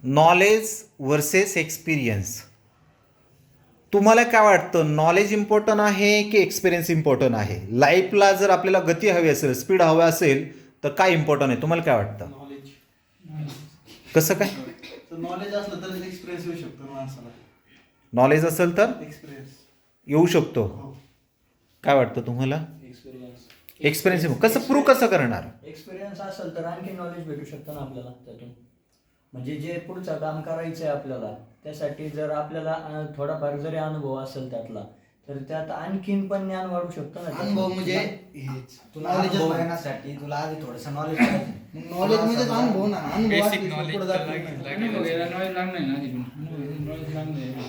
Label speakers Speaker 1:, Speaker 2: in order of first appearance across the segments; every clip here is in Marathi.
Speaker 1: Knowledge versus experience. तुम्हाला काय वाटतं, नॉलेज इम्पॉर्टंट आहे की एक्सपिरियन्स इम्पॉर्टंट आहे? लाईफला जर आपल्याला गती हवी असेल, स्पीड हवी असेल, तर काय इम्पॉर्टंट आहे? तुम्हाला काय वाटतं?
Speaker 2: नॉलेज.
Speaker 1: कसं काय?
Speaker 2: नॉलेज असलं तर एक्सपिरियन्स येऊ शकतो माणसाला.
Speaker 1: नॉलेज असेल तर
Speaker 2: एक्सपिरियन्स
Speaker 1: येऊ शकतो.
Speaker 2: हो.
Speaker 1: काय वाटतं तुम्हाला?
Speaker 3: एक्सपिरियन्स
Speaker 1: एक्सपिरियन्स कसं प्रूव्ह कसं करणार?
Speaker 3: एक्सपिरियन्स असेल तर आणखी नॉलेज भेटू शकतं ना आपल्याला त्यातून. म्हणजे जे पुढचं काम करायचं आहे आपल्याला, त्यासाठी जर आपल्याला थोडाफार जरी अनुभव असेल त्यातला, तर त्यात आणखीन पण ज्ञान वाढू शकतं ना.
Speaker 2: अनुभव म्हणजे हेच.
Speaker 4: तुला अनुभव येण्यासाठी तुला आधी थोडंसं नॉलेज पाहिजे.
Speaker 2: नॉलेज म्हणजे अनुभव ना. अनुभव
Speaker 5: बेसिक
Speaker 2: असल्याशिवाय
Speaker 5: नॉलेज
Speaker 2: पुढे जात नाही.
Speaker 5: नॉलेज लागणार ना नॉलेज लागणार.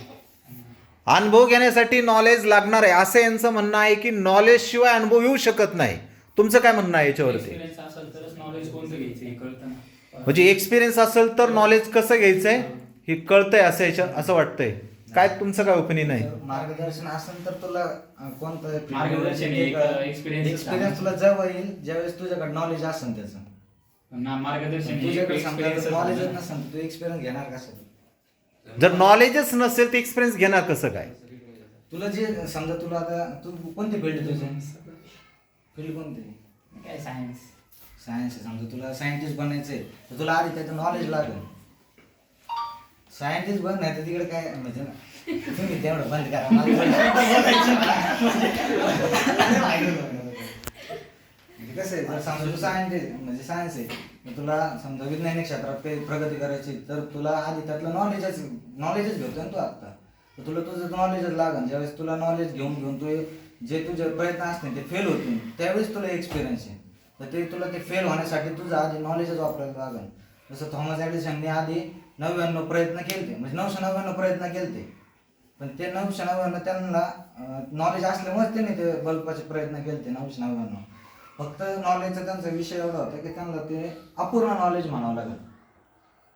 Speaker 1: अनुभव घेण्यासाठी नॉलेज लागणार आहे असं यांचं म्हणणं आहे की नॉलेज शिवाय अनुभव येऊ शकत नाही. तुमचं काय म्हणणं आहे याच्यावरती?
Speaker 5: एक्सपिरियन्स असेल तरच नॉलेज कोणतं घ्यायचं हे कळतं ना.
Speaker 1: म्हणजे एक्सपिरियन्स असेल तर नॉलेज कसं घ्यायचंय हे कळतंय असं वाटतंय. काय तुमचं काय ओपिनियन आहे?
Speaker 4: मार्गदर्शन असेल तर तुला कोणतं
Speaker 5: मार्गदर्शन एक experience
Speaker 4: एक्सपिरियन्स तुला जेव्हा येईल ज्यावेळेस तुझ्याकडे नॉलेज असेल त्याचं.
Speaker 5: ना मार्गदर्शन हे
Speaker 4: तुझ्याकडे
Speaker 5: experience
Speaker 4: समजा नॉलेजच
Speaker 5: आहे.
Speaker 4: नसेल तर तू एक्सपिरियन्स घेणार कसं?
Speaker 1: जर नॉलेजच नसेल तर एक्सपिरियन्स घेणार कसं काय?
Speaker 4: तुला जे समजा तुला आता तू कोणती फील्ड तुझी फील्ड कोणती?
Speaker 5: काय सायन्स.
Speaker 4: सायन्स आहे. समजा तुला सायंटिस्ट बनायचं आहे तर तुला आधी त्याचं नॉलेज लागेल. सायंटिस्ट बन नाही तर तिकडे काय म्हणजे ना तुम्ही तेवढं बंद करा. मला म्हणजे कसं आहे, जर समजा तू सायंटिस्ट म्हणजे सायन्स आहे, मग तुला समजा वैज्ञानिक क्षेत्रात काही प्रगती करायची तर तुला आधी त्यातलं नॉलेजच घेतोय ना तू आता. तर तुला तुझं नॉलेजच लागेल. ज्यावेळेस तुला नॉलेज घेऊन तू जे तुझे प्रयत्न असतील ते फेल होतील त्यावेळेस तुला एक्सपिरियन्स आहे. तर ते तुला ते फेल होण्यासाठी तुझं आधी नॉलेजच वापरायला लागेल. जसं थॉमस एडिसनने आधी 99 प्रयत्न केले, म्हणजे 999 प्रयत्न केले, पण ते 999 त्यांना नॉलेज असल्यामुळेच त्यांनी ते बल्बाचे प्रयत्न केले ते 999. फक्त नॉलेजचा त्यांचा विषय एवढा होता की त्यांना ते अपूर्ण नॉलेज म्हणावं लागेल.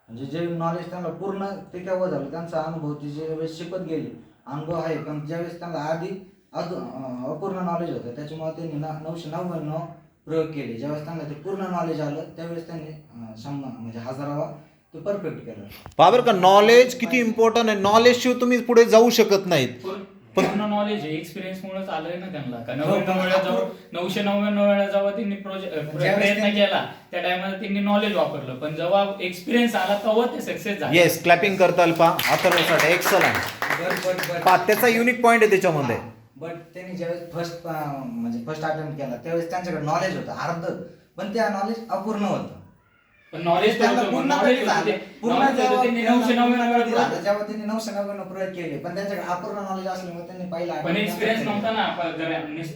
Speaker 4: म्हणजे जे नॉलेज त्यांना पूर्ण ते केव्हा झालं त्यांचा अनुभव ती ज्यावेळेस शिकत गेली अनुभव आहे, पण ज्यावेळेस त्यांना आधी अपूर्ण नॉलेज होतं त्याच्यामुळे त्यांनी 999 प्रयोग केले. ज्यावेळेस त्यांना ते पूर्ण नॉलेज आलं त्यावेळेस त्यांनी म्हणजे हजारावा ते परफेक्ट केलं.
Speaker 1: बाबर का, नॉलेज किती इम्पॉर्टंट आहे. नॉलेज शिवाय तुम्ही पुढे जाऊ शकत नाहीत.
Speaker 5: पूर्ण नॉलेज आहे एक्सपिरियन्स मुळेच आलंय ना त्यांना. का 999 वेळा जेव्हा त्यांनी प्रयत्न केला त्या टायमाला त्यांनी नॉलेज वापरलं, पण जेव्हा एक्सपिरियन्स आला तेव्हा ते सक्सेस झाले.
Speaker 1: येस, क्लॅपिंग करताल पा अथर्वसाठी. एक्सलंट. त्याचा युनिक पॉइंट आहे त्याच्यामध्ये.
Speaker 4: बट त्यांनी ज्यावेळेस फर्स्ट अटेम्प्ट केला त्यावेळेस त्यांच्याकडे नॉलेज होतं अर्ध, पण त्या नॉलेज अपूर्ण होतं.
Speaker 5: पण नॉलेज
Speaker 4: जेव्हा त्यांनी 999 प्रयोग केले पण त्यांच्याकडे अपूर्ण नॉलेज असल्यामुळे त्यांनी पहिला
Speaker 5: पण एक्सपिरियन्स नव्हता ना.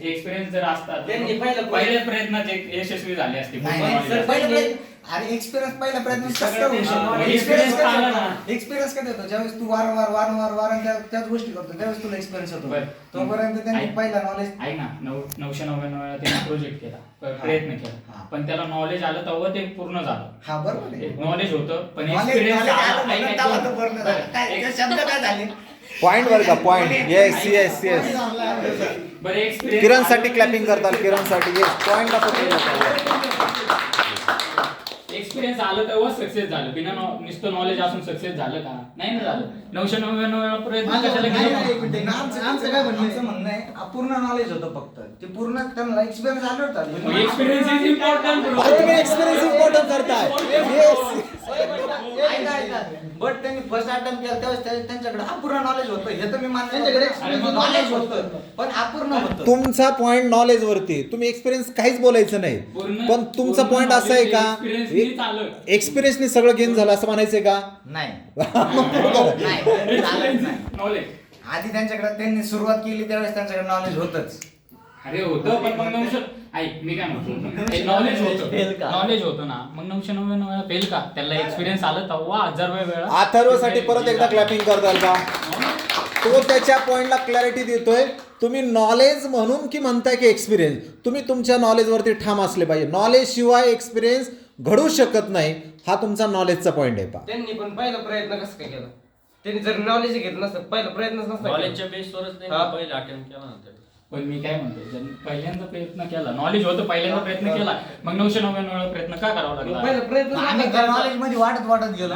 Speaker 5: एक्सपिरियन्स जर असता पहिल्या प्रयत्नात यशस्वी झाले असते.
Speaker 4: आणि एक्सपिरियन्स पहिल्या प्रयत्न एक्सपिरियन्स कधी होतो ज्यावेळेस तू वारंवार त्याच गोष्टी करतो त्यावेळेस तुला एक्सपिरियन्स होतो. तोपर्यंत त्यांनी पहिला नॉलेज
Speaker 5: आहे ना. 999 वेळा त्यांनी प्रोजेक्ट केला, प्रयत्न केला, पण त्याला नॉलेज आलं तेव्हा ते पूर्ण झालं.
Speaker 4: हा बरोबर आहे.
Speaker 5: नॉलेज होतं पण
Speaker 4: शब्द काय झाले
Speaker 1: पॉइंट वर का पॉइंट. Yes yes yes.
Speaker 5: बरं एक्सपिरियन्स
Speaker 1: किरणसाठी क्लॅपिंग करताल. किरणसाठी येस पॉइंट
Speaker 5: एक्सपिरियन्स आलं तेव्हा सक्सेस झालं. बिना नुसतं नॉलेज असून सक्सेस झालं का? नाही ना झालं. 999 वेळा प्रयत्न कशाला केला?
Speaker 4: आमचं काय म्हणणं आहे अपूर्ण नॉलेज होतं फक्त ते पूर्ण त्यांना एक्सपिरियन्स आलं होतं.
Speaker 5: Experience is important.
Speaker 1: तुम्ही एक्सपिरियन्स इम्पॉर्टंट करताय. येस.
Speaker 4: बट त्यांनी फर्स्ट अटेम्प्ट केला त्यावेळेस त्यांच्याकडे अपूर्ण नॉलेज होतं हे तर मी मान्य. नॉलेज होतं पण अपूर्ण होतं.
Speaker 1: तुमचा पॉइंट नॉलेज वरती, तुम्ही एक्सपिरियन्स काहीच बोलायचं नाही. पण तुमचा पॉइंट असा आहे का एक्सपिरियन्सने सगळं गेन झालं असं म्हणायचंय का?
Speaker 4: नाही
Speaker 5: नॉलेज
Speaker 4: आधी त्यांच्याकडे त्यांनी सुरुवात केली त्यावेळेस त्यांच्याकडे नॉलेज होतच.
Speaker 5: अरे होतं पण मग 900 ऐक मी काय म्हणतो, नॉलेज होतं ना. मग 999 वेळा फेल का? त्याला एक्सपिरियन्स आलं तेव्हा 1000 वेळा.
Speaker 1: अथर्वसाठी परत एकदा क्लॅपिंग करताल का? तो त्याच्या पॉइंटला क्लॅरिटी देतोय. तुम्ही नॉलेज म्हणून की म्हणताय की एक्सपिरियन्स? तुम्ही तुमच्या नॉलेजवरती ठाम असले पाहिजे. नॉलेज शिवाय एक्सपिरियन्स घडू शकत नाही. हा तुमचा नॉलेजचा पॉइंट आहे.
Speaker 6: त्यांनी पण पहिला प्रयत्न कसं काय केला? त्यांनी जर नॉलेज घेतलं नसतं पहिला प्रयत्नच नसता
Speaker 7: नॉलेजच्या बेसवरच त्यांनी पहिला अटेम्प्ट केला ना.
Speaker 5: पण मी काय म्हणतो, ज्यांनी पहिल्यांदा प्रयत्न केला, नॉलेज होतं पहिल्यांदा प्रयत्न केला, मग 999 वेळा प्रयत्न का करावा लागला?
Speaker 6: पहिला प्रयत्न
Speaker 4: आम्ही नॉलेज मध्ये वाढत गेलो.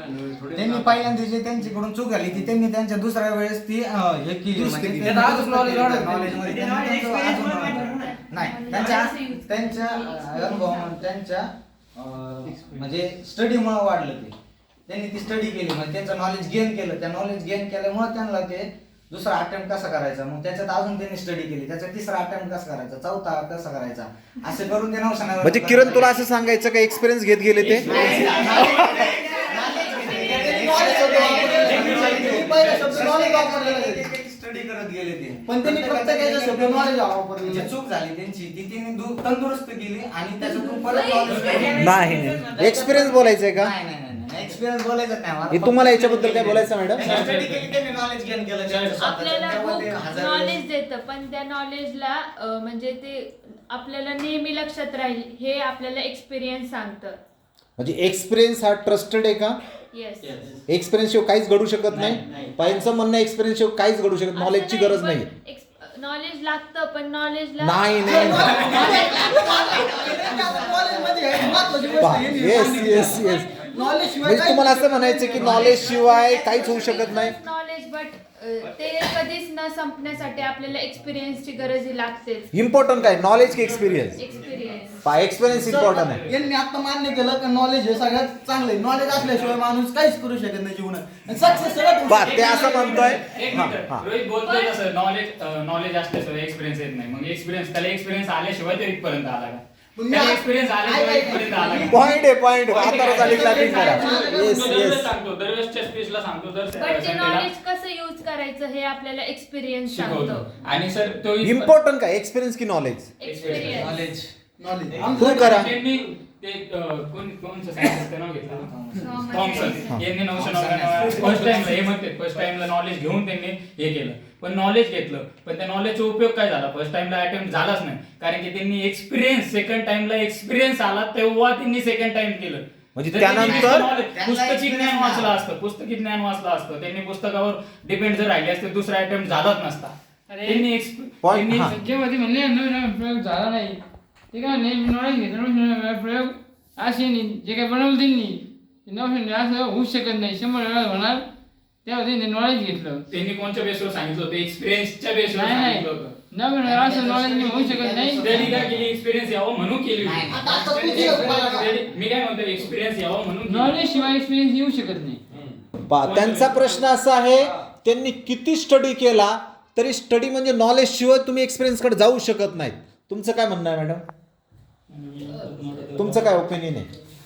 Speaker 4: त्यांनी पहिल्यांदा जे त्यांच्याकडून चूक झाली ती त्यांनी त्यांच्या दुसऱ्या वेळेस ती हे केली म्हणजे
Speaker 6: केली.
Speaker 4: त्यांनी
Speaker 6: त्यात अजून knowledge वाढलं.
Speaker 4: knowledge-मध्ये
Speaker 8: ते
Speaker 4: त्यांनी
Speaker 8: knowledge
Speaker 4: त्यांचं
Speaker 8: experience
Speaker 4: अजून
Speaker 8: वर matter
Speaker 4: वाढलं.
Speaker 8: नाही.
Speaker 4: नाही त्यांच्या अनुभवामुळे त्यांच्या म्हणजे स्टडीमुळे वाढलं ते. त्यांनी ती स्टडी केली म्हणजे त्यांचं नॉलेज गेन केलं. त्या नॉलेज गेन केल्यामुळे त्यांना ते दुसरा अटेम्प्ट कसा करायचा, मग त्याच्यात अजून त्यांनी स्टडी केली, त्याचा तिसरा अटेम्प्ट कसा करायचा, चौथा कसा करायचा, असं करून ते 900
Speaker 1: म्हणजे किरण तुला असं सांगायचं का एक्सपिरियन्स घेत गेले ते
Speaker 4: स्टडी करत गेले ते.
Speaker 2: पण त्यांनी प्रत्येकाच्या शब्द knowledge वापरलं.
Speaker 4: जी चूक झाली त्यांची ती त्यांनी तंदुरुस्त केली आणि त्याच्यातून परत knowledge
Speaker 1: नाही एक्सपिरियन्स बोलायचंय का
Speaker 4: नाही एक्सपिरियन्स बोलायचं नाही मला.
Speaker 1: हे तुम्हाला याच्याबद्दल काय बोलायचं मॅडम
Speaker 4: त्यांनी स्टडी केली, त्यांनी नॉलेज गेन केलं त्यांचं स्वतःचं.
Speaker 9: आपल्याला
Speaker 4: तेव्हा ते
Speaker 9: खूप
Speaker 4: 1000
Speaker 9: नॉलेज देतं पण त्या नॉलेजला म्हणजे ते आपल्याला नेहमी लक्षात राहील हे आपल्याला एक्सपिरियन्स सांगतं.
Speaker 1: म्हणजे एक्सपिरियन्स हा ट्रस्टेड आहे का
Speaker 9: येस
Speaker 1: एक्सपिरियन्स शिवाय काहीच घडू शकत नाही पाहिजेचं म्हणणं एक्सपिरियन्स शिवाय काहीच घडू शकत नॉलेजची गरज नाही
Speaker 9: नॉलेज लागतं पण नॉलेजला
Speaker 1: नाही येस येस येस म्हणजे तुम्हाला असं म्हणायचं की नॉलेज शिवाय काहीच होऊ शकत नाही
Speaker 9: नॉलेज बट ते कधीच न संपण्यासाठी आपल्याला एक्सपिरियन्सची गरज लागते.
Speaker 1: इम्पॉर्टंट काय नॉलेज की एक्सपिरियन्स एक्सपिरियन्स इम्पॉर्टंट आहे.
Speaker 2: यांनी आता मान्य केलं की नॉलेज हे सगळ्यात चांगलं आहे. नॉलेज असल्याशिवाय माणूस काहीच करू शकत नाही जीवनात. सक्सेस सगळ्यात
Speaker 1: ते असं म्हणतोय
Speaker 5: एक मिनिट रोहित बोलतोय तसं नॉलेज असल्याशिवाय एक्सपिरियन्स येत नाही. मग त्याला एक्सपिरियन्स आल्याशिवाय ते इथपर्यंत आला का? एक्सपिरियन्स आल्याशिवाय इथपर्यंत आला का?
Speaker 1: पॉइंट आता झाली क्लॅपिंग करा येस येस
Speaker 5: सांगतो दरवेळेसच्या स्पीचला सांगतो
Speaker 9: बट ते नॉलेज कसं यूज करायचं हे आपल्याला एक्सपिरियन्स
Speaker 5: शिकवतो.
Speaker 9: सांगतो.
Speaker 5: आणि सर तो
Speaker 1: इम्पॉर्टंट काय एक्सपिरियन्स की नॉलेज
Speaker 9: एक्सपिरियन्स
Speaker 1: प्रूव्ह करा
Speaker 5: त्यांनी ते कोणचं सायन्टिस्टचं नाव घेतलं थॉमसन यांनी 999 फर्स्ट टाइमला हे म्हणते फर्स्ट टाइमला नॉलेज घेऊन त्यांनी हे केलं पण नॉलेज घेतलं पण त्या नॉलेजचा उपयोग काय झाला फर्स्ट टाइमला अटेम्प्ट झालाच नाही कारण की त्यांनी एक्सपिरियन्स सेकंड टाइमला एक्सपिरियन्स आला तेव्हा त्यांनी सेकंड टाइम केलं.
Speaker 1: म्हणजे
Speaker 5: जर त्यांनी
Speaker 1: त्यानंतर
Speaker 5: पुस्तकी ज्ञान वाचलं असतं पुस्तकी ज्ञान वाचलं असतं त्यांनी पुस्तकावर डिपेंड जर राहिले असते दुसरा अटेम्प्ट झालाच नसता. त्यांनी
Speaker 1: Point, हा.
Speaker 10: जेव्हा ते म्हणले नवीन प्रयोग झाला नाही ते काय नॉलेज घेतलं प्रयोग असे नाही जे काय बनवलं त्यांनी असं होऊ शकत नाही 100 वेळा होणार तेव्हा त्यांनी नॉलेज घेतलं.
Speaker 5: त्यांनी कोणत्या बेसवर सांगितलं होतं एक्सपिरियन्सच्या बेसवर
Speaker 10: नाही नाही
Speaker 5: सांगितलं होतं.
Speaker 10: नवीन वेळा असं नॉलेज होऊ शकत नाही.
Speaker 5: स्टडी काय केली एक्सपिरियन्स यावं म्हणून केली मी काय म्हणतो एक्सपिरियन्स यावं म्हणून
Speaker 10: नॉलेज शिवाय एक्सपिरियन्स येऊ शकत नाही.
Speaker 1: त्यांचा प्रश्न असा आहे त्यांनी किती स्टडी केला तरी स्टडी म्हणजे नॉलेज शिवाय तुम्ही एक्सपिरियन्स कडे जाऊ शकत नाहीत. तुमचं काय म्हणणं आहे मॅडम तुमचं काय ओपिनियन आहे.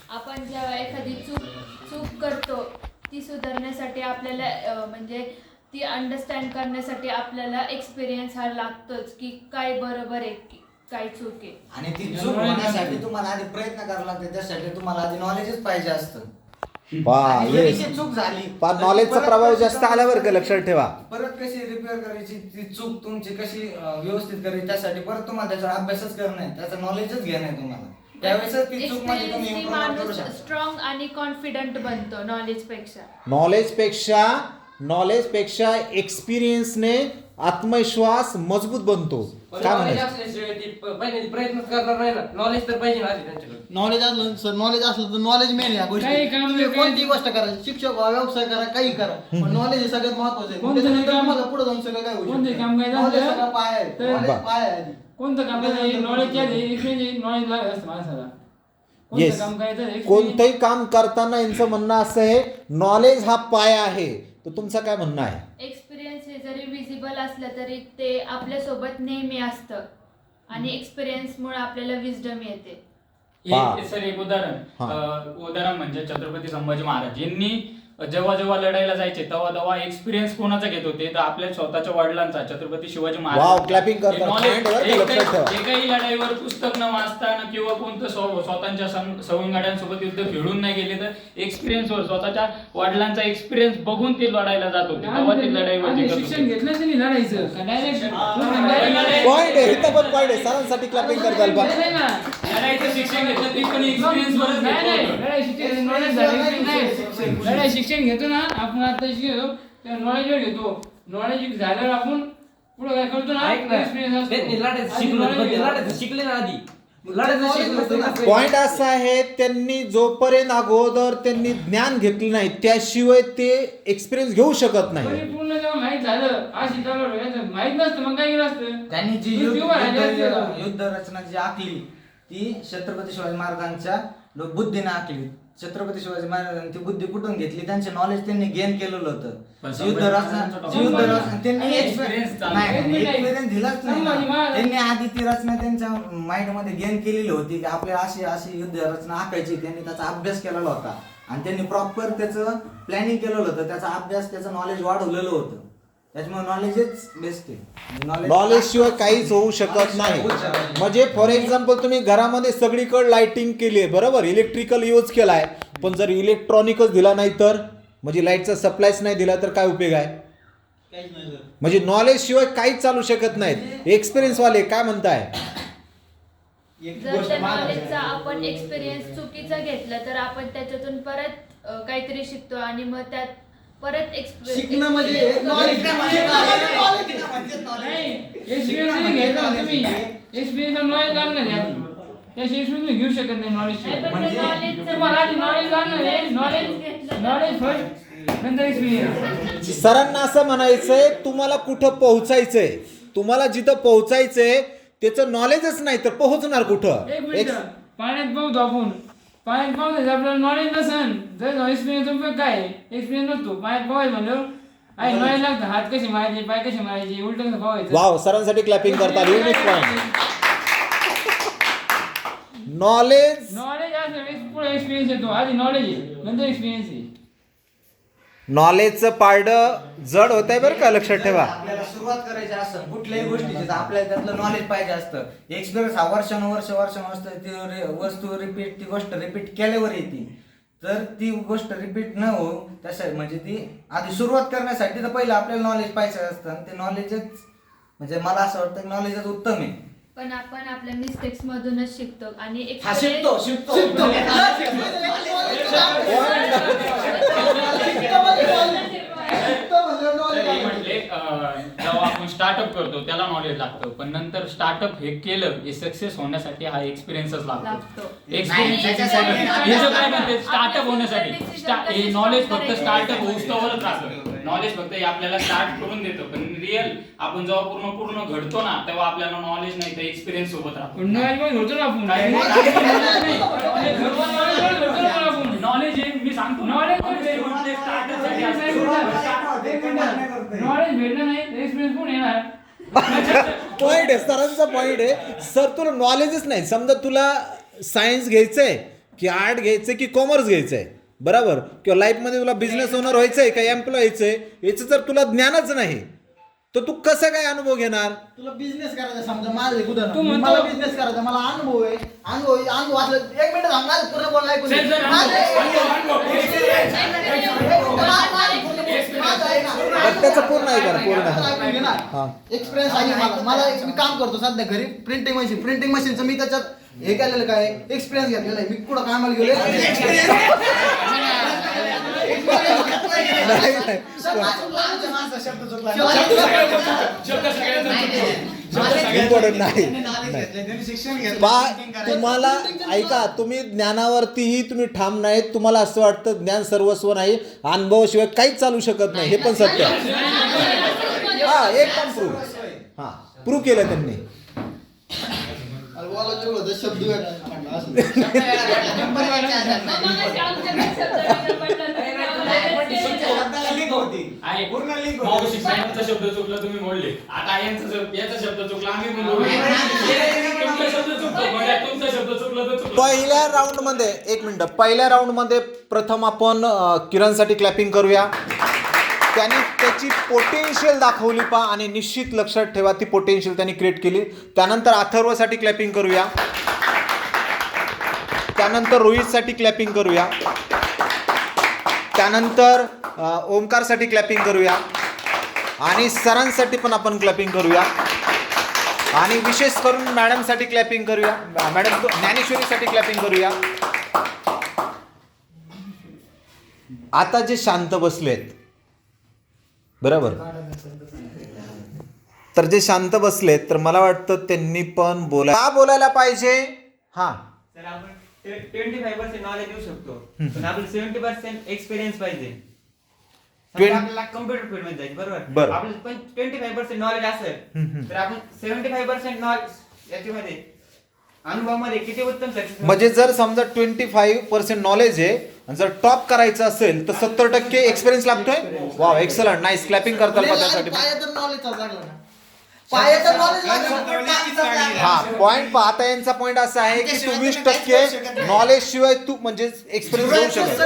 Speaker 9: आपण जेव्हा एखादी चूक करतो ती सुधारण्यासाठी आपल्याला म्हणजे ती अंडरस्टँड करण्यासाठी आपल्याला एक्सपिरियन्स हा लागतोच की काय बरोबर आहे की काय चूक आहे.
Speaker 4: आणि ती चूक होण्यासाठी तुम्हाला आधी प्रयत्न करावा लागते त्यासाठी तुम्हाला आधी नॉलेजच पाहिजे असतं. आणि जर ती चूक झाली
Speaker 1: नॉलेजचा प्रभाव जास्त आल्यावर का लक्षात ठेवा
Speaker 4: परत कशी रिपेअर करायची ती चूक तुमची कशी व्यवस्थित करायची त्यासाठी परत तुम्हाला त्याच्यावर अभ्यासच करणं आहे त्याचं नॉलेजच घेणं आहे तुम्हाला त्यावेळेस ती चूक मध्ये तुम्ही
Speaker 9: एक्सपिरियन्सनी
Speaker 4: इम्प्रूव्हमेंट करू
Speaker 9: माणूस
Speaker 4: शकता.
Speaker 9: स्ट्रॉंग आणि कॉन्फिडंट बनतो
Speaker 1: नॉलेजपेक्षा एक्सपिरियन्सने आत्मविश्वास मजबूत बनतो. काय
Speaker 6: नॉलेज
Speaker 1: म्हणायचं
Speaker 6: असल्याशिवाय ती पहिले प्रयत्न करणार नाही ना नॉलेज तर पाहिजे ना आधी त्यांच्याकडे.
Speaker 2: नॉलेज असलं सर नॉलेज असलं तर नॉलेज मेन या गोष्टी
Speaker 10: काही काम
Speaker 2: तुम्ही
Speaker 10: नाही,
Speaker 2: कोणती गोष्ट करा शिक्षक व्हा व्यवसाय करा काही करा पण नॉलेज हे सगळ्यात महत्वाचं आहे.
Speaker 10: कोणतं
Speaker 2: त्याच्यानंतर
Speaker 10: काम-
Speaker 2: तुम्हाला पुढे जाऊन सगळं काय होऊ
Speaker 10: कोणतं काम काय झालं?
Speaker 2: नॉलेज सगळं पाय आहे
Speaker 10: तर-
Speaker 2: knowledge पाय आहे आधी.
Speaker 10: कोणतं काम करायचं नॉलेज नॉलेज लागत असतं माणसाला.
Speaker 1: येस
Speaker 10: कोणतं काम करायचं experience-
Speaker 1: कोणतंही काम करताना यांचं म्हणणं असं आहे नॉलेज हा पाया आहे. तर तुमचं काय म्हणणं आहे.
Speaker 9: एक्सपिरियन्स हे जरी विजिबल असलं तरी ते आपल्यासोबत नेहमी असतं आणि एक्सपिरियन्समुळे आपल्याला विजडम येते.
Speaker 5: सर एक उदाहरण म्हणजे छत्रपती संभाजी महाराज यांनी जेव्हा लढायला जायचे तेव्हा एक्सपिरियन्स कोणाचा घेत होते तर आपल्या स्वतःच्या वडिलांचा छत्रपती शिवाजी
Speaker 1: वाव,
Speaker 5: महाराज
Speaker 1: clapping करतात. Hand वर ते लक्षात ठेवा.
Speaker 5: जे काही लढाईवर पुस्तक न वाचताना किंवा कोणतं स्वतःच्या सवंगड्यांसोबत युद्ध खेळून नाही गेले तर एक्सपिरियन्सवर स्वतःच्या वडिलांचा एक्सपिरियन्स बघून ते लढायला जात होते तेव्हा ते लढाईवर
Speaker 10: आधी
Speaker 5: जिंकत
Speaker 10: शिक्षण
Speaker 5: होते.
Speaker 10: घेतलं त्यांनी लढायचं का डायरेक्ट
Speaker 1: पॉइंट आहे इथं पण पॉइंट आहे सरांसाठी क्लॅपिंग करताल बा
Speaker 5: लढाईचं शिक्षण घेतलं ते पण एक्सपिरियन्सवरच
Speaker 10: लढाई शिक्षण घेतो ना आपण आता शिकतो त्या नॉलेजवर घेतो नॉलेज झाल्यावर आपण पुढे काय करतो ना
Speaker 6: ऐक ना
Speaker 10: experience असतो.
Speaker 6: त्यांनी लढायचं
Speaker 10: आधी
Speaker 6: शिकलो
Speaker 10: knowledge
Speaker 6: पण ते
Speaker 10: घ्यावं.
Speaker 6: लढायचं शिकले ना आधी
Speaker 1: पॉइंट असा आहे, त्यांनी जोपर्यंत अगोदर त्यांनी ज्ञान घेतलं नाही त्याशिवाय ते एक्सपिरियन्स घेऊ शकत नाही.
Speaker 10: परिपूर्ण जेव्हा माहित झालं अशी माहित नसतं मग काय केलं असतं.
Speaker 4: त्यांनी जी
Speaker 10: नुसती उभं राहिली असती आता.
Speaker 4: युद्ध रचना जी आखली ती छत्रपती शिवाजी महाराजांच्या बुद्धीने आखली. छत्रपती शिवाजी महाराजांनी ती बुद्धी कुठून घेतली, त्यांचे नॉलेज त्यांनी गेन केलेलं होतं. युद्ध रचना त्यांनी एक्सपिरियन्स दिलाच नाही. त्यांनी आधी ती रचना त्यांच्या माइंड मध्ये गेन केलेली होती की आपल्याला अशी अशी युद्ध रचना आखायची. त्यांनी त्याचा अभ्यास केलेला होता आणि त्यांनी प्रॉपर त्याचं प्लॅनिंग केलेलं होतं. त्याचा अभ्यास, त्याचं नॉलेज वाढवलेलं होतं. त्याच्यामुळे नॉलेजच बेस्ट आहे.
Speaker 1: नॉलेज शिवाय काहीच होऊ शकत नाही. म्हणजे फॉर एक्झाम्पल तुम्ही घरामध्ये सगळीकडे लाइटिंग केली आहे, बरोबर, इलेक्ट्रिकल यूज केला आहे, पण जर इलेक्ट्रॉनिकच दिला नाही तर, म्हणजे लाईटचा सप्लायच नाही दिला तर काय उपयोग आहे. म्हणजे नॉलेज शिवाय काहीच चालू शकत नाहीत. एक्सपिरियन्स वाले काय म्हणताय.
Speaker 9: जर त्या नॉलेजचा आपण एक्सपिरियन्स चुकीचा घेतला तर आपण त्याच्यातून परत काहीतरी शिकतो आणि मग त्यात परत
Speaker 2: शिकणं म्हणजे
Speaker 10: एक्सपिरियन्स घ्यायचा तुम्ही, एक्सपिरियन्स नॉलेज लागणार आहे. त्याशिवाय तुम्ही घेऊ शकत नाही नॉलेज. तुम्हाला नॉलेज लागणार आहे. नॉलेज फर्स्ट नंतर एक्सपिरियन्स.
Speaker 1: सरांना असं म्हणायचंय, तुम्हाला कुठं पोहोचायचंय, तुम्हाला जिथं पोहोचायचंय त्याचं नॉलेजच नाही तर पोहोचणार कुठं.
Speaker 10: एक मिनिट, पाण्यात पाहतो आपण, पाण्यात पाहतो आपल्याला नॉलेज नसेल तर एक्सपिरियन्स उपयोग काय. एक्सपिरियन्स नसतो पाण्यात पाहायचं म्हणलं आहे, नॉलेज लागतं. हात कसे मारायचे, पाय कसे मारायचे, उलट कसं पाहायचं.
Speaker 1: वाव, सरांसाठी क्लॅपिंग करतात. Unique point. नॉलेज
Speaker 10: असं पुढे एक्सपिरियन्स येतो. आधी नॉलेज आहे नंतर एक्सपिरियन्स आहे.
Speaker 1: नॉलेजचं पारडं जड होत आहे बरं का, लक्षात ठेवा.
Speaker 4: आपल्याला सुरुवात करायची असतं कुठल्याही गोष्टीची तर आपल्याला त्यातलं नॉलेज पाहिजे असतं. एक्सपिरियन्स हा वर्षानुवर्ष असतं. ती वस्तू रिपीट, ती गोष्ट रिपीट केल्यावर येते. तर ती गोष्ट रिपीट न हो तशा म्हणजे ती आधी सुरुवात करण्यासाठी तर पहिलं आपल्याला नॉलेज पाहिजे असतं. ते नॉलेजच म्हणजे मला असं वाटतं नॉलेजच उत्तम आहे.
Speaker 9: पण आपण आपल्या मिस्टेक्स मधूनच शिकतो आणि
Speaker 5: म्हटले जेव्हा आपण स्टार्टअप करतो त्याला नॉलेज लागतं, पण नंतर स्टार्टअप हे केलं हे सक्सेस होण्यासाठी हा एक्सपिरियन्सच लागतो. एक्सपिरियन्स काय म्हणते स्टार्टअप होण्यासाठी हे नॉलेज फक्त स्टार्टअप होऊस्तवरच राहतं. नॉलेज फक्त हे आपल्याला स्टार्ट करून देतं, पण रिअल आपण जेव्हा पूर्ण घडतो ना तेव्हा आपल्याला नॉलेज नाही तर एक्सपिरियन्स सोबत राहतो. नॉलेज मी सांगतो
Speaker 10: नॉलेज भेटलं नाही एक्सपिरियन्स कोण येणार.
Speaker 1: पॉइंट आहे सरांचा, पॉइंट आहे. सर तुला नॉलेजच नाही, समजा तुला सायन्स घ्यायचंय की आर्ट घ्यायचंय की कॉमर्स घ्यायचंय, बरोबर, किंवा लाईफमध्ये तुला बिझनेस ओनर व्हायचंय का एम्प्लॉय व्हायचंय, याचं जर तुला ज्ञानच नाही तर तू कसं काय अनुभव घेणार.
Speaker 2: तुला बिझनेस करायचा, समजा माझं एक उदाहरण, मला बिझनेस करायचा, मला अनुभव आहे. अनुभव असलं एक मिनिट थांब, माझं पूर्ण बोलणं ऐकून घे.
Speaker 1: त्याचं पूर्ण आहे का, पूर्ण
Speaker 2: एक्सपिरियन्स आहे मला मी काम करतो सध्या घरी प्रिंटिंग मशीनचं मी त्याच्यात हे केलेलं काय एक्सपिरियन्स घेतलेला आहे. मी कुठं कामाला गेलो
Speaker 1: इम्पॉर्टंट नाही. तुम्हाला ऐका, तुम्ही ज्ञानावरतीही तुम्ही ठाम नाहीत. तुम्हाला असं वाटतं ज्ञान सर्वस्व नाही, अनुभवाशिवाय काहीच चालू शकत नाही. हे पण सत्य आहे. हा, एक पण प्रूव्ह केलं त्यांनी.
Speaker 2: शब्द
Speaker 5: शब्द चुकला तुम्ही मोडले, आता याचा शब्द चुकला आम्ही
Speaker 1: पहिल्या राऊंड मध्ये, एक मिनिट, पहिल्या राऊंड मध्ये प्रथम आपण किरणसाठी क्लॅपिंग करूया. त्यांनी त्याची पोटेन्शियल दाखवली पा आणि निश्चित लक्षात ठेवा ती पोटेन्शियल त्यांनी क्रिएट केली. त्यानंतर अथर्वसाठी क्लॅपिंग करूया. त्यानंतर रोहितसाठी क्लॅपिंग करूया. त्यानंतर ओमकारसाठी क्लॅपिंग करूया आणि सरांसाठी पण आपण क्लॅपिंग करूया आणि विशेष करून मॅडमसाठी क्लॅपिंग करूया. मॅडम ज्ञानेश्वरीसाठी क्लॅपिंग करूया. आता जे शांत बसलेत, बरोबर, तर जे शांत बसलेत तर मला वाटतं त्यांनी पण बोलायला पाहिजे. हा
Speaker 8: तर आपण 25% नॉलेज देऊ शकतो पण आपल्याला 70% एक्सपिरियन्स पाहिजे. समजा आपल्याला कम्प्युटर फील्ड मध्ये जायचं
Speaker 1: बरं.
Speaker 8: बरोबर, आपल्याला पण 25% नॉलेज असेल तर आपण 75% नॉलेज याच्यामध्ये अनुभवामध्ये किती उत्तम सक्सेस.
Speaker 1: म्हणजे जर समजा 25% नॉलेज आहे आणि जर टॉप करायचं असेल तर 70% एक्सपिरियन्स लागतोय. वाव एक्सलंट, नाईस, क्लॅपिंग करताल का त्यासाठी.
Speaker 2: पायाचं नॉलेज लागलं ना, पायाचं नॉलेज लागलं.
Speaker 1: हा पॉइंट पहा, आता यांचा पॉइंट असा आहे की 24% नॉलेज शिवाय तू म्हणजे एक्सपिरियन्स घेऊ शकत.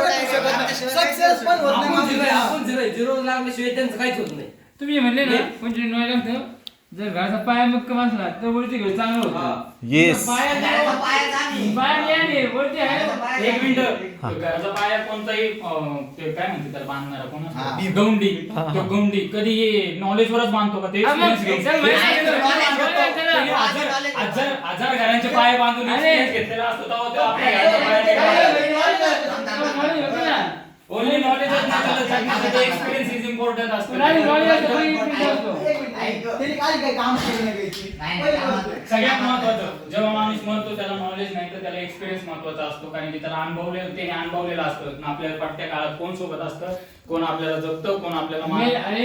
Speaker 2: सक्सेस पण होत नाही.
Speaker 6: आपण झिरो लागल्याशिवाय त्यांचं काहीच होत नाही.
Speaker 10: तुम्ही म्हणले ना कोणती नॉलेज लागतं, जर घराचा पाया मक्कम असला तर वरती घर चांगलं होतं.
Speaker 1: येस,
Speaker 10: पाया नाही, वरती आहे.
Speaker 5: एक मिनिट, घराचा पाया कोणताही ते काय म्हणते त्याला बांधणारा कोण असतो? गौंडी. तो गौंडी कधी नॉलेज वरच बांधतो का ते? हजार घरांचे पाय बांधून experience घेतलेला असतो तेव्हा तो आपल्या घराच्या पायाने ओनली नॉलेज जगण्यासाठी एक्सपिरियन्स इज इम्पॉर्टंट असतो.
Speaker 2: त्यांनी काय काम केलं नाही.
Speaker 5: सगळ्यात महत्वाचं, जेव्हा माणूस म्हणतो त्याला नॉलेज नाही तर त्याला एक्सपिरियन्स महत्वाचा असतो, कारण की त्याला त्याने अनुभवलेलं असतं. आपल्याला पडत्या काळात कोण सोबत असतं, कोण आपल्याला जपतं, कोण आपल्याला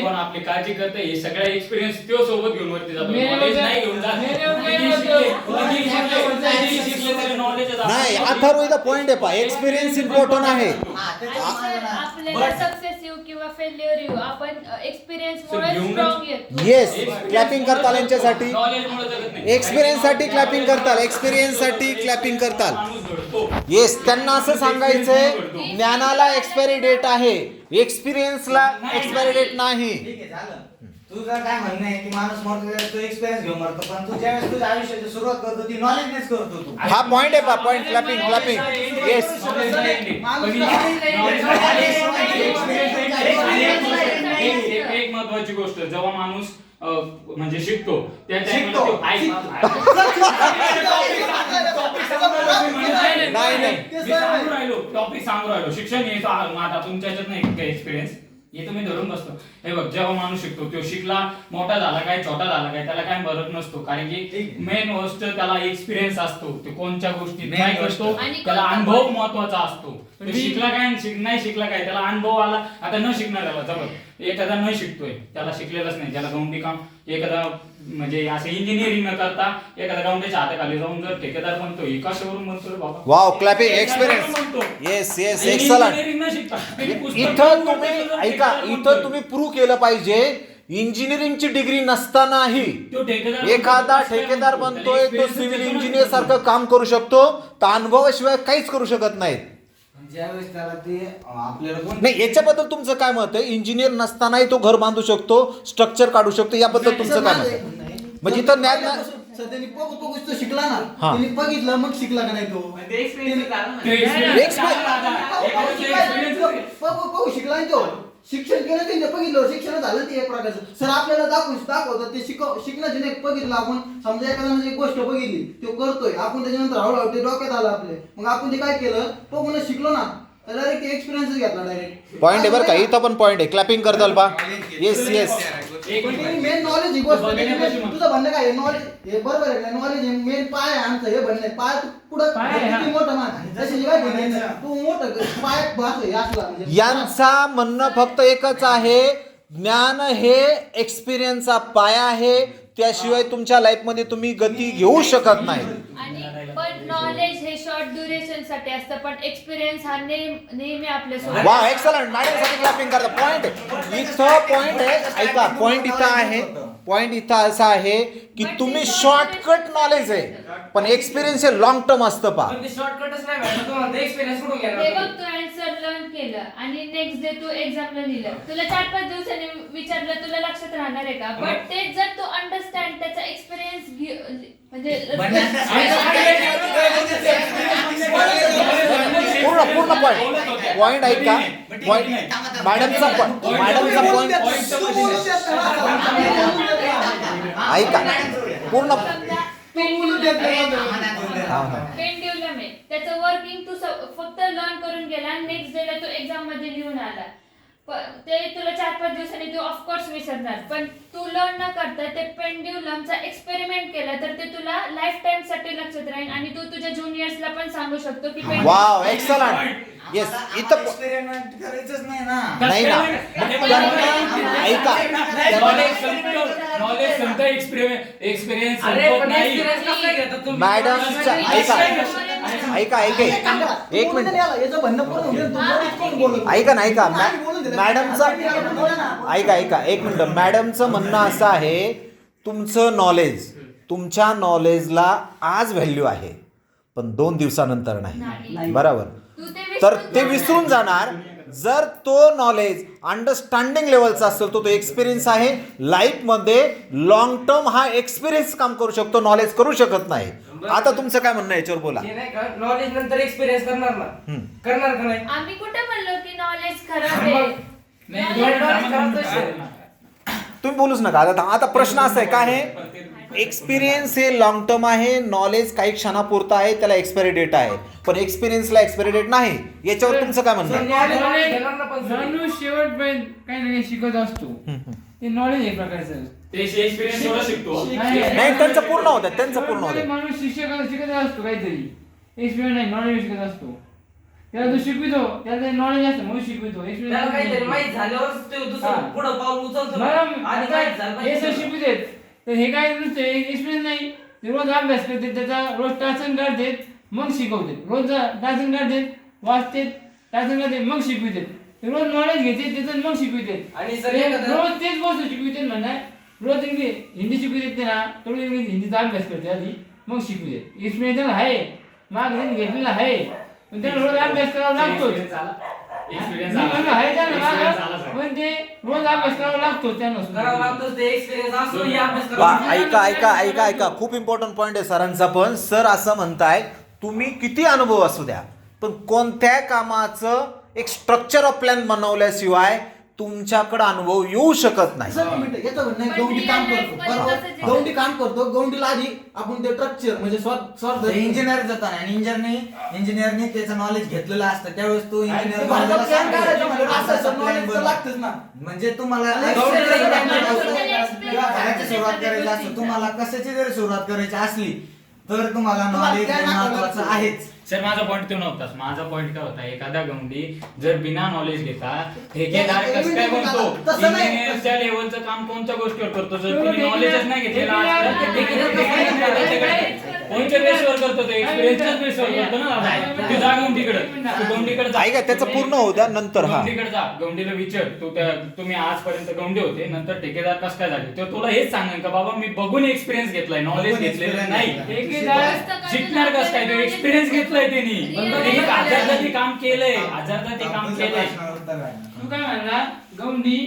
Speaker 5: कोण आपली काळजी करतं, हे सगळ्या एक्सपिरियन्स तो सोबत घेऊन वरती जातो. नॉलेज नाही घेऊन जात.
Speaker 1: नाही अथर्व इथं पॉइंट आहे पहा, एक्सपिरियन्स इम्पॉर्टंट आहे.
Speaker 9: आपल्याला सक्सेस येऊ किंवा फेल्युअर येऊ, आपण एक्सपिरियन्स मुळे स्ट्रॉंग येतो.
Speaker 1: येस, क्लॅपिंग करताल यांच्यासाठी.
Speaker 5: नॉलेजमुळे जगत नाही.
Speaker 1: एक्सपिरियन्स साठी क्लॅपिंग करताल, एक्सपिरियन्स साठी क्लॅपिंग करताल. येस, त्यांना असं सांगायचंय ज्ञानाला एक्सपायरी डेट आहे, एक्सपिरियन्सला एक्सपायरी डेट नाही.
Speaker 4: ठीक आहे झालं. तुझं काय म्हणणं आहे की माणूस मरतो तो एक्सपिरियन्स घेऊन मरतो, पण तू ज्यावेळेस तुझ्या आयुष्याची सुरुवात करतो ती नॉलेजनेच करतो तू.
Speaker 1: हा पॉइंट आहे पहा, पॉइंट क्लॅपिंग क्लॅपिंग. येस,
Speaker 5: एक महत्वाची गोष्ट, जेव्हा माणूस म्हणजे शिकतो त्या
Speaker 1: शिकतो.
Speaker 5: टॉपिक सांगू राहिलो, शिक्षण हे आता तुमच्या ह्याच्यात नाही एक्सपिरियन्स, हे तुम्ही धरून बसतो. हे बघ, जेव्हा माणूस शिकतो तो शिकला, मोठा झाला काय छोटा झाला काय त्याला काय फरक नसतो, कारण की मेन गोष्ट त्याला एक्सपिरियन्स असतो. तो कोणत्या गोष्टीत काय करतो त्याला अनुभव महत्वाचा असतो. तो शिकला काय नाही शिकला काय त्याला अनुभव आला. आता न शिकणाऱ्याला जबत एखादा न शिकतोय, त्याला शिकलेलंच नाही, त्याला गौंडी काम, एखादा म्हणजे असं इंजिनिअरिंग न करता एखादा गौंडीच्या हाताखाली जाऊन जर ठेकेदार बनतो, कशावरून बनतो बाबा?
Speaker 1: Wow, clapping, experience. Yes yes, excellent. इथं तुम्ही ऐका, इथं तुम्ही प्रूव्ह केलं पाहिजे इंजिनिअरिंगची डिग्री नसतानाही एखादा ठेकेदार बनतोय, तो सिव्हिल इंजिनियर सारखं काम करू शकतो, तर अनुभवाशिवाय काहीच करू शकत नाहीत.
Speaker 4: ज्यावेळेस त्याला ते आपल्याला कोण
Speaker 1: नाही, याच्याबद्दल तुमचं काय मत आहे? इंजिनियर नसतानाही तो घर बांधू शकतो, स्ट्रक्चर काढू शकतो, याबद्दल तुमचं काय मत आहे? म्हणजे इथं ज्ञान
Speaker 2: त्यांनी बघूच तो शिकला ना, त्यांनी बघितलं मग शिकला का नाही तो बघू शिकला नाही तो. शिक्षण केलं त्यांनी बघितलं, शिक्षण झालं ते एक प्रकारचं. सर आपल्याला दाखवतात ते शिकण्याचे नाही. बघितलं आपण, समजा एखाद्याने एक गोष्ट बघितली तो करतोय, आपण त्याच्यानंतर हळूहळू ते डोक्यात आलं आपले, मग आपण ते काय केलं बघून शिकलो ना, डायरेक्ट एक्सपिरियन्स घेतला डायरेक्ट.
Speaker 1: पॉइंट आहे बरं का, इथं पण पॉइंट आहे, क्लॅपिंग करताल बा. येस येस,
Speaker 2: मेन नॉलेज ही गोष्ट. तुझं म्हणणं काय नॉलेज हे बरोबर आहे, नॉलेज मेन पाय आहे आमचं. हे म्हणणं पाय पुढं किती मोठं मान तशी काय तू मोठं पाय भास असला.
Speaker 1: यांचा म्हणणं फक्त एकच आहे, ज्ञान हे एक्सपिरियन्सचा पाया आहे, त्याशिवाय तुमच्या लाईफमध्ये तुम्ही गती घेऊ शकत नाही.
Speaker 9: आणि पण नॉलेज हे शॉर्ट ड्युरेशन साठी असतं, पण एक्सपिरियन्स हा नेहमी आपल्या सोबत.
Speaker 1: वा, एक्सलंट. मॅडमसाठी क्लॅपिंग करता. पॉइंट इथं पॉइंट आहे, ऐका, पॉइंट इथं आहे. पॉइंट इथं असा आहे की तुम्ही शॉर्टकट नॉलेज आहे, पण एक्सपिरियन्स हे लॉंग टर्म असतं पा.
Speaker 6: शॉर्टकटच नाही भेटत तुम्हाला, एक्सपिरियन्स कुठून घेणार?
Speaker 9: हे बघ, तू आन्सर लर्न केलं आणि नेक्स्ट डे तू एक्झामला लिहिलं, तुला 4-5 दिवसांनी विचारलं, तुला लक्षात राहणार आहे का? बट तेच जर तू अंडरस्टँड त्याचा एक्सपिरियन्स म्हणजे
Speaker 1: पूर्ण पॉइंट ऐका. मॅडमचा पॉइंट ऐका पूर्ण.
Speaker 9: पेंड्युलम आहे, त्याचं वर्किंग तू फक्त लर्न करून गेला, नेक्स्ट डेला तो एक्झाम मध्ये लिहून आला. ते तुला 4-5 दिवसांनी तू ऑफकोर्स विसरणार, पण तू लर्न न करता ते पेंड्युलमचा एक्सपेरिमेंट केला तर ते तुला लाईफ टाइम साठी लक्षात राहील आणि तू तुझ्या ज्युनियर्सला पण सांगू शकतो की
Speaker 1: वाव एक्सलंट. येस, इथं
Speaker 4: एक्सपेरिमेंट करायचंच नाही ना.
Speaker 1: नाही ना. ऐका,
Speaker 5: नॉलेज संपतं, एक्सपिरियन्स
Speaker 1: मॅडमच्या ऐका एक मिनिट
Speaker 2: याचं म्हणणं पूर्ण होईल, तू knowledge कोण बोलत?
Speaker 1: ऐका ना, ऐका
Speaker 2: नाही बोलून दिलं.
Speaker 1: मॅडमचं ऐका एक मिनिट. मॅडमचं म्हणणं असं आहे, तुमचं नॉलेज, तुमच्या नॉलेजला आज व्हॅल्यू आहे पण 2 दिवसानंतर नाही, बरोबर? तर ते विसरून जाणार. जर तो नॉलेज अंडरस्टँडिंग लेवलचा असेल तो एक्सपिरियन्स आहे. लाईफमध्ये लॉंग टर्म हा एक्सपिरियन्स काम करू शकतो, नॉलेज करू शकत नाही. आता तुमचं काय म्हणणं आहे याच्यावर बोला.
Speaker 6: नॉलेज नंतर एक्सपिरियन्स करणार ना, करणार का नाही?
Speaker 9: आम्ही कुठे म्हणलो की नॉलेज खराब आहे?
Speaker 1: तुम्ही बोलूच नका. आता प्रश्न असा आहे, काय आहे, एक्सपिरियन्स हे लॉंग टर्म आहे, नॉलेज काही क्षणापुरता आहे, त्याला एक्सपायरी डेट आहे, पण एक्सपिरियन्सला एक्सपायरी डेट नाही. याच्यावर तुमचं काय म्हणणं आहे?
Speaker 10: माणूस शेवटपर्यंत काही ना काही शिकत असतो, ते नॉलेज एक प्रकारचं.
Speaker 5: एक्सपिरियन्स एवढा शिकतो.
Speaker 1: नाही, त्यांचं पूर्ण होतं, त्यांचं पूर्ण होतं.
Speaker 10: माणूस शिकत असतो काहीतरी, एक्सपिरियन्स नाही, नॉलेज शिकत असतो. त्याला तो शिकवितो, त्याला नॉलेज असतं म्हणून शिकवितो.
Speaker 6: काहीतरी माहित झाल्यावरच ते दुसरं पुढं पाऊल उचलतो. आधी माहित झालं
Speaker 10: हे
Speaker 6: पाहिजे.
Speaker 10: शिकवितेत, तर हे काय नुसतं एक्सपिरियन्स नाही, ते रोज अभ्यास करते, त्याचा रोज टाचन काढतात, मग शिकवते. रोज टाचन काढतात, वाचते, टाचन काढते, मग शिकविते. रोज नॉलेज घेते त्याचं मग शिकविते.
Speaker 6: आणि सर
Speaker 10: रोज तेच गोष्ट शिकविते म्हणणार. रोज हिंदी शिकविते ते ना, थोडी हिंदीचा अभ्यास करते आधी, मग शिकविते. एक्सपिरियन्स त्याला आहे, माग घेतलेला आहे, पण त्याला रोज अभ्यास करावा लागतो. पण ते रोज अभ्यास करावा लागतो
Speaker 1: ऐका खूप इम्पॉर्टंट पॉईंट आहे सरांचा. पण सर असं म्हणताय, तुम्ही किती अनुभव असू द्या पण कोणत्या कामाचं एक स्ट्रक्चर ऑफ प्लॅन बनवल्याशिवाय तुमच्याकडे अनुभव येऊ शकत नाही.
Speaker 2: सर, एक मिनिट, याचं म्हणणं आहे, गौंडी काम करतो, बरोबर? गौंडी काम करतो, गौंडीला आधी आपण ते स्ट्रक्चर म्हणजे स्वार्थ
Speaker 4: इंजिनियर जाताना आणि इंजिनियरने त्याचं नॉलेज घेतलेलं असतं, त्यावेळेस तो इंजिनियर
Speaker 2: लागतच ना.
Speaker 4: म्हणजे तुम्हाला किंवा घराची सुरुवात करायची असते, तुम्हाला कशाची जरी सुरुवात करायची असली तर तुम्हाला नॉलेज महत्वाचं आहेच.
Speaker 5: सर, माझा पॉईंट तो नव्हताच. माझा पॉईंट काय होता, एखादा गवंडी जर बिना नॉलेज घेता ठेकेदार कसं काय बनतो, इंजिनियरच्या लेवलचं काम कोणत्या गोष्टीवर करतो जर तुम्ही नॉलेजच नाही घेतलेला कोणत्या बेसवर करतो, तो एक्सपिरियन्सच्याच बेसवर करतो ना. तू जा गवंडीकडे जा,
Speaker 1: ऐका त्याचं पूर्ण होऊ द्या नंतर. हा,
Speaker 5: गवंडीकडे जा, गवंडीला विचार तुम्ही आजपर्यंत गवंडी होते, नंतर ठेकेदार कसं काय झाले, तर तुला हेच सांगेन का बाबा मी बघून एक्सपिरियन्स घेतलाय, नॉलेज घेतलेलं नाही. शिकणार कसं काय, तो एक्सपिरियन्स घेतलाय त्यांनी हजारदा ते काम केलंय, हजारदा ते काम केलंय.
Speaker 10: तू काय म्हणला, गौंडी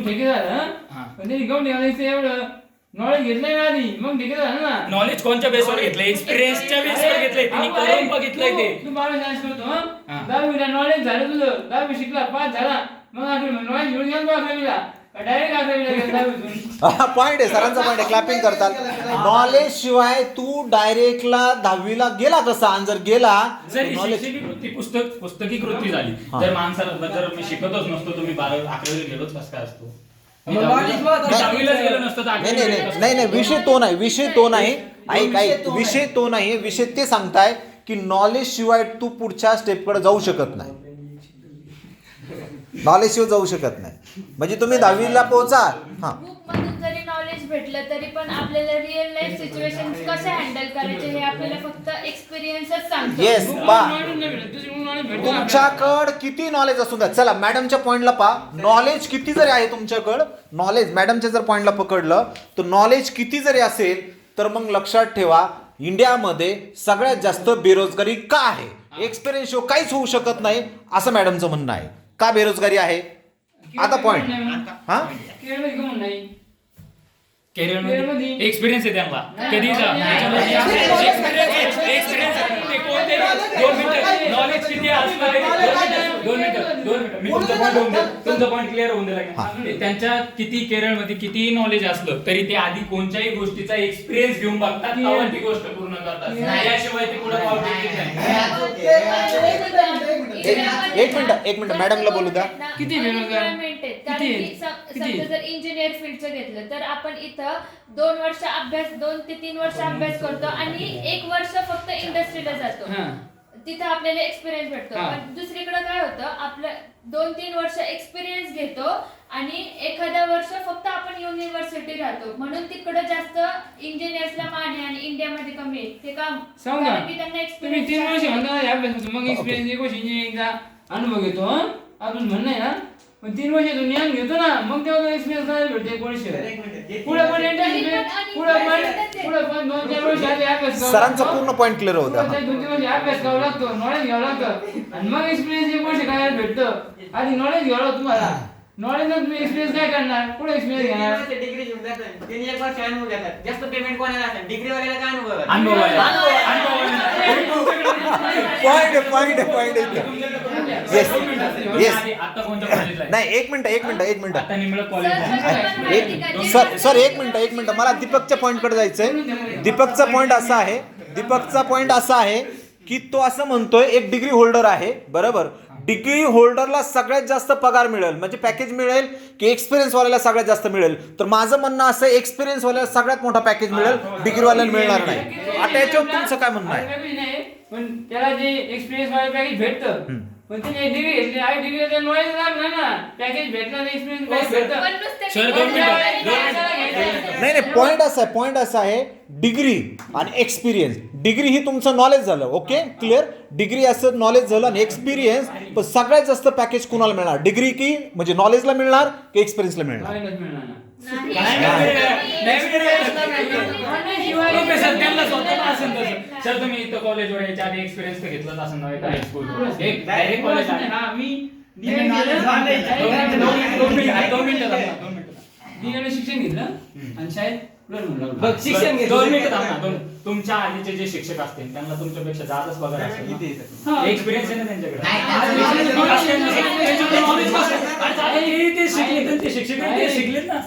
Speaker 10: ठेकेदार, पण त्यांनी गौंडी घालायचं एवढं नॉलेज घेतलंय ना आधी, मग ठेकेदार ना.
Speaker 5: नॉलेज कोणत्या बेसवर घेतलंय, एक्सपिरियन्सच्या बेसवर घेतलंय, त्यांनी करून बघितलंय ते.
Speaker 10: तू 12 सायन्स करतो, 10वीला नॉलेज झालं तुझं, 10वी शिकला, पास झाला, मग नॉलेज घेऊन गेलो 11वीला, डायरेक्ट 11वीला गेला 10वीतून.
Speaker 1: पॉइंट आहे सरांचा, पॉइंट आहे, क्लॅपिंग करतात. नॉलेज शिवाय तू डायरेक्टला 10वीला गेला कसा, आणि जर गेला
Speaker 5: पुस्तकी कृती झाली. जर माणसाला जर मी शिकतच नसतो, तुम्ही 12-11वी गेलोच कसं काय असतो, दहावीलाच गेलो नसतो.
Speaker 1: नाही, विषय तो नाही. ऐक, विषय तो नाही, विषय ते सांगताय की नॉलेज शिवाय तू पुढच्या स्टेपकडे जाऊ शकत नाही. नॉलेज शिवाय जाऊ शकत नाही. म्हणजे तुम्ही 10वीला पोहोचा, हा,
Speaker 9: बुक मधून जरी नॉलेज भेटलं तरी पण आपल्याला रिअल लाईफ सिच्युएशन कसे हँडल करायचे हे आपल्याला फक्त एक्सपिरियन्सच सांगतो.
Speaker 1: येस, तुमच्याकडं किती नॉलेज असू द्या. चला मॅडमच्या पॉइंटला पहा, नॉलेज किती जरी आहे तुमच्याकडं, नॉलेज मॅडमच्या जर पॉइंटला पकडलं तर नॉलेज किती जरी असेल तर मग लक्षात ठेवा, इंडियामध्ये सगळ्यात जास्त बेरोजगारी का आहे, एक्सपिरियन्स शिवाय काहीच होऊ शकत नाही असं मॅडमचं म्हणणं आहे. का बेरोजगारी आहे? आता पॉइंट, हा,
Speaker 5: केरळमध्ये एक्सपिरियन्स आहे त्यांना, कधी नॉलेज किती असणार, 2 मिनिटं मी तुमचा पॉईंट क्लिअर होऊन दिला. त्यांच्या किती केरळमध्ये किती नॉलेज असलं तरी ते आधी कोणत्याही गोष्टीचा एक्सपिरियन्स घेऊन बघतात, ती गोष्ट पूर्ण करतात, याशिवाय ते पुढे पाऊल टाकत नाही.
Speaker 1: एक मिनिट मॅडमला बोलू द्या.
Speaker 10: किती बेरोजगार?
Speaker 9: Unemployment आहेत. कारण
Speaker 10: किती?
Speaker 9: की
Speaker 10: किती?
Speaker 9: समजा जर इंजिनियर फील्डचं घेतलं तर आपण इथं 2 ते 3 वर्ष अभ्यास करतो आणि 1 वर्ष फक्त इंडस्ट्रीला जातो.
Speaker 10: हा.
Speaker 9: तिथं आपल्याला एक्सपिरियन्स भेटतो.
Speaker 10: हा.
Speaker 9: पण दुसरीकडे काय होतं, आपलं 2-3 वर्ष एक्सपिरियन्स घेतो आणि एखाद्या वर्ष फक्त आपण युनिव्हर्सिटी राहतो. म्हणून तिकडं जास्त इंजिनियर्सला मान आहे आणि इंडियामध्ये कमी आहे ते काम.
Speaker 10: सांगा
Speaker 9: कारण की त्यांना
Speaker 10: तुम्ही 3 वर्ष
Speaker 9: एक्सपिरियन्स
Speaker 10: म्हणता अभ्यास करतो, मग एक्सपिरियन्स 1 वर्ष इंजिनिअरिंगचा अनुभव घेतो. अजून म्हणणं आहे ना, पण 3 वर्ष ज्ञान घेतो ना, मग तेव्हा एक्सपिरियन्स करायला भेटते 1 वर्ष. पुढे पण पुढे पण 2-4 वर्ष आधी अभ्यास करावा
Speaker 1: सरांचा
Speaker 10: लागतो.
Speaker 1: पूर्ण पॉईंट क्लिअर होता.
Speaker 10: 2-3 वर्ष अभ्यास करावा लागतो, नॉलेज घ्यावं लागतं आणि मग एक्सपिरियन्स 1 वर्ष करायला भेटतं. आधी नॉलेज घ्यावं लागतं तुम्हाला. नॉलेज ना तुम्ही एक्सपिरियन्स काय करणार, पुढे एक्सपिरियन्स घेणार.
Speaker 8: डिग्री घेऊन जातात त्यांनी 1 वर्ष अनुभव घेतात. जास्त पेमेंट कोणाला असतात, डिग्री वाल्याला काय अनुभव आहे?
Speaker 5: अनुभव आहे.
Speaker 1: पॉईंट येस
Speaker 5: आता कोणत्या कॉलेजला आहे?
Speaker 1: नाही. एक मिनिट
Speaker 5: आता निंबळ कॉलेज
Speaker 1: सर एक मिनिट मला दीपकच्या पॉईंटकडे जायचंय. दीपकचा पॉईंट असा आहे की तो असं म्हणतोय एक डिग्री होल्डर आहे, बरोबर. डिग्री होल्डरला सगळ्यात जास्त पगार मिळेल म्हणजे पॅकेज मिळेल की एक्सपिरियन्स वाल्याला सगळ्यात जास्त मिळेल. तर माझं म्हणणं असं एक्सपिरियन्स वाल्याला सगळ्यात मोठा पॅकेज मिळेल, डिग्री वाल्याला मिळणार नाही. आता याच्यावर तुमचं काय म्हणणं आहे?
Speaker 10: पण त्याला जे एक्सपिरियन्स वाले पॅकेज भेटतं, पण त्याने डिग्री घेतली आहे, डिग्री त्याला नॉलेज लागणार ना, पॅकेज भेटणार, एक्सपिरियन्स भेटतं.
Speaker 1: नाही पॉईंट असा आहे डिग्री आणि एक्सपिरियन्स. डिग्री ही तुमचं नॉलेज झालं, ओके क्लिअर. डिग्री असं नॉलेज झालं आणि एक्सपिरियन्स. पण सगळ्यात जास्त पॅकेज कुणाला मिळणार, डिग्री की म्हणजे नॉलेजला मिळणार की एक्सपिरियन्सला मिळणार?
Speaker 10: नॉलेज मिळणार ना.
Speaker 5: सर तुम्ही इथं कॉलेजवर याच्या आधी एक्सपिरियन्स घेतलाच असं नाही का? स्कूल एक डायरेक्ट कॉलेज आहे.
Speaker 10: हा, मी
Speaker 5: दोन मिनिटं
Speaker 10: शिक्षण घेतलं आणि शाळेत
Speaker 6: बघ, शिक्षण घेतलं.
Speaker 5: 2 मिनिटं थांबा. तुमच्या आधीचे जे शिक्षक असतील त्यांना तुमच्यापेक्षा जास्तच पगार असेल ना? एक्सपिरियन्स आहे ना त्यांच्याकडे. ते शिकले, ते शिक्षक ते शिकलेत ना.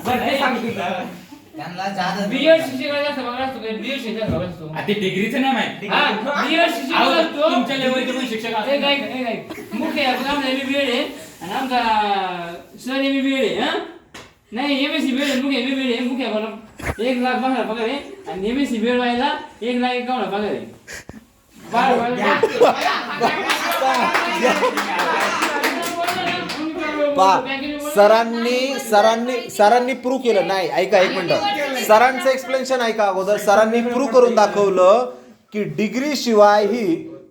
Speaker 4: त्यांना जादा
Speaker 10: बीएड शिक्षकाला जास्त पगार असतो का? बीएड शिक्षक पगार असतो.
Speaker 5: ते डिग्रीचं नाही माहिती.
Speaker 10: बीएड शिक्षक असतो.
Speaker 5: तुमच्या लेवलचे पण शिक्षक असतात.
Speaker 10: मुख्य आमचा एमबीबीएड आहे आणि आमचा सर एमबीबीएड आहे. हा नाही एमएससी बीएड आहे, मुख्य एमबीबीएड आहे. मुख्य 1,00,000 पगार आहे आणि एमएससी बीएड व्हायला 1,51,000 पगार आहे.
Speaker 1: सरांनी प्रूव्ह केलं नाही. ऐका एक मिनिट, सरांचं एक्सप्लेनेशन ऐका अगोदर. सरांनी प्रूव्ह करून दाखवलं की डिग्री शिवाय ही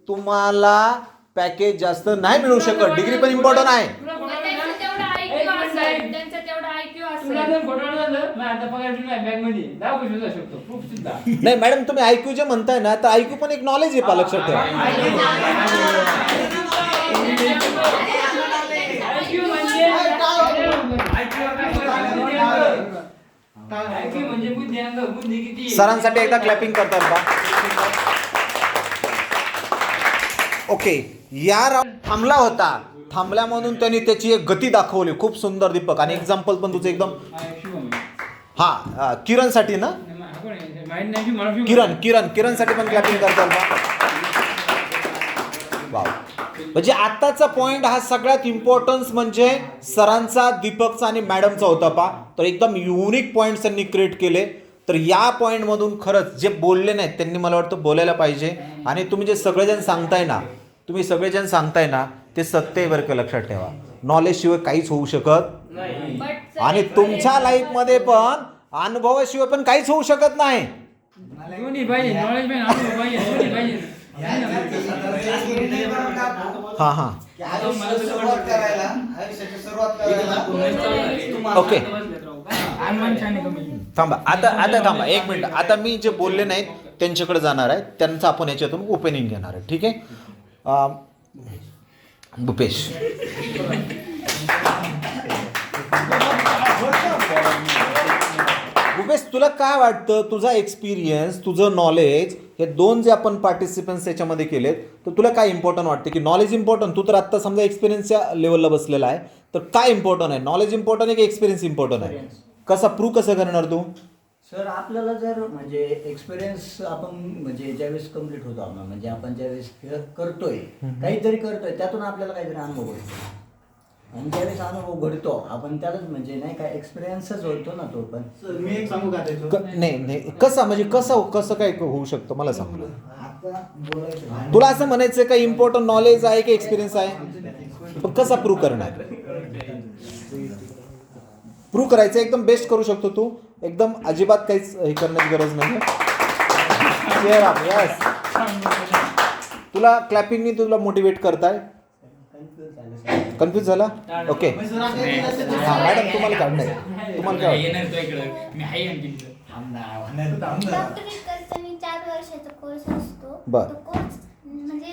Speaker 1: तुम्हाला पॅकेज जास्त नाही मिळू शकत. डिग्री पण इम्पॉर्टंट आहे.
Speaker 9: त्यांचं तेवढं IQ असेल.
Speaker 10: तुला जर फोटो झालं मग आता पगार बॅग मध्ये दाखवू सुद्धा शकतो, प्रूफ सुद्धा.
Speaker 1: नाही मॅडम तुम्ही ऐकू जे म्हणताय ना, तर ऐकू पण एक नॉलेज आहे पा, लक्षात ठेवा.
Speaker 10: म्हणजे बुद्धी किती.
Speaker 1: सरांसाठी एकदा क्लॅपिंग करतात बा. ओके, या राऊंड थांबला होता. थांबल्यामधून त्यांनी त्याची एक गती दाखवली, खूप सुंदर दीपक. आणि एक्झाम्पल पण तुझं एकदम किरण साठी ना, किरण साठी पण क्लॅपिंग करतात बा. म्हणजे आताचा पॉइंट हा सगळ्यात इम्पॉर्टन्स म्हणजे सरांचा, दीपकचा आणि मॅडमचा होता पा. तर एकदम युनिक पॉइंट्स त्यांनी क्रिएट केले. तर या पॉइंट मधून खरंच जे बोलले नाहीत त्यांनी मला वाटतं बोलायला पाहिजे. आणि तुम्ही जे सगळेजण सांगताय ना, ते सत्य आहे बरं का, लक्षात ठेवा. नॉलेज शिवाय काहीच होऊ शकत नाही आणि तुमच्या लाईफ मध्ये पण अनुभवाशिवाय पण काहीच होऊ शकत नाही. ओके थांबा, आता थांबा एक मिनिट. आता मी जे बोलले नाहीत त्यांच्याकडे जाणार आहे, त्यांचं आपण याच्यातून ओपनिंग घेणार आहे. ठीक आहे भूपेश. भूपेश, तुला काय वाटतं, तुझा एक्सपिरियन्स, तुझं नॉलेज, हे 2 जे आपण पार्टिसिपंट्स याच्यामध्ये केलेत, तर तुला काय इम्पॉर्टंट वाटतं की नॉलेज इम्पॉर्टंट? तू तर आत्ता समजा एक्सपिरियन्सच्या लेवलला बसलेला आहे, तर काय इम्पॉर्टंट आहे, नॉलेज इम्पॉर्टंट आहे की एक्सपिरियन्स इम्पॉर्टंट आहे? कसं प्रूव्ह कसं करणार तू?
Speaker 3: सर आपल्याला जर म्हणजे एक्सपिरियन्स आपण म्हणजे ज्यावेळेस कम्प्लीट होतो ना, म्हणजे आपण ज्यावेळेस करतोय काहीतरी करतोय त्यातून आपल्याला काहीतरी अनुभव घडतो आणि ज्यावेळेस अनुभव घडतो आपण त्यालाच म्हणजे नाही का एक्सपिरियन्सच होतो ना तो पण.
Speaker 2: सर मी एक सांगू का त्याच्यावर?
Speaker 1: नाही कसा म्हणजे कसं काय होऊ शकतं मला सांग.
Speaker 4: आता बोलायचं
Speaker 1: तुला असं म्हणायचं का इम्पॉर्टंट नॉलेज आहे की एक्सपिरियन्स आहे, पण कसा प्रूव्ह करणार? प्रूव्ह करायचं एकदम बेस्ट करू शकतो तू, एकदम अजिबात काहीच हे करण्याची गरज नाही. यस, तुला क्लॅपिंगनी तुला मोटिवेट करताय. कन्फ्युज झाला? ओके
Speaker 2: सर आपल्याला असं ते-
Speaker 1: हा मॅडम तुम्हाला काढणार तुम्हाला काय वाटतं?
Speaker 5: येणार तुझ्याकडं मी आहे आणखी
Speaker 11: डॉक्टरी करताना 4 वर्षाचा कोर्स असतो.
Speaker 1: बर.
Speaker 11: तो कोर्स म्हणजे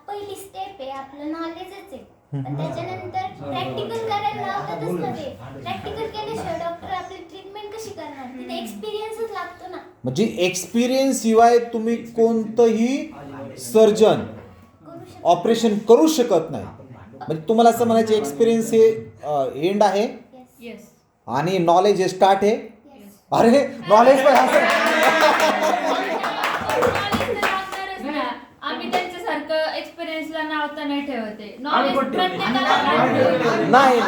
Speaker 11: पहिली स्टेप आहे आपलं नॉलेजच आहे. पण त्याच्यानंतर प्रॅक्टिकल करायला लावतातच ना ते. प्रॅक्टिकल केल्याशिवाय डॉक्टर आपली ट्रीटमेंट कशी करणार? तिथे एक्सपिरियन्सच लागतो ना.
Speaker 1: म्हणजे एक्सपिरियन्स शिवाय तुम्ही कोणतंही सर्जन
Speaker 11: करू शकतो.
Speaker 1: ऑपरेशन करू शकत नाही. म्हणजे तुम्हाला असं म्हणायचं एक्सपिरियन्स हे एंड आहे
Speaker 9: येस.
Speaker 1: आणि नॉलेज हे स्टार्ट आहे. अरे नॉलेज पण असं
Speaker 9: आम्ही त्यांच्यासारखं एक्सपिरियन्सला नाव तर नाही ठेवते. नॉलेज प्रत्येकाला
Speaker 1: नाही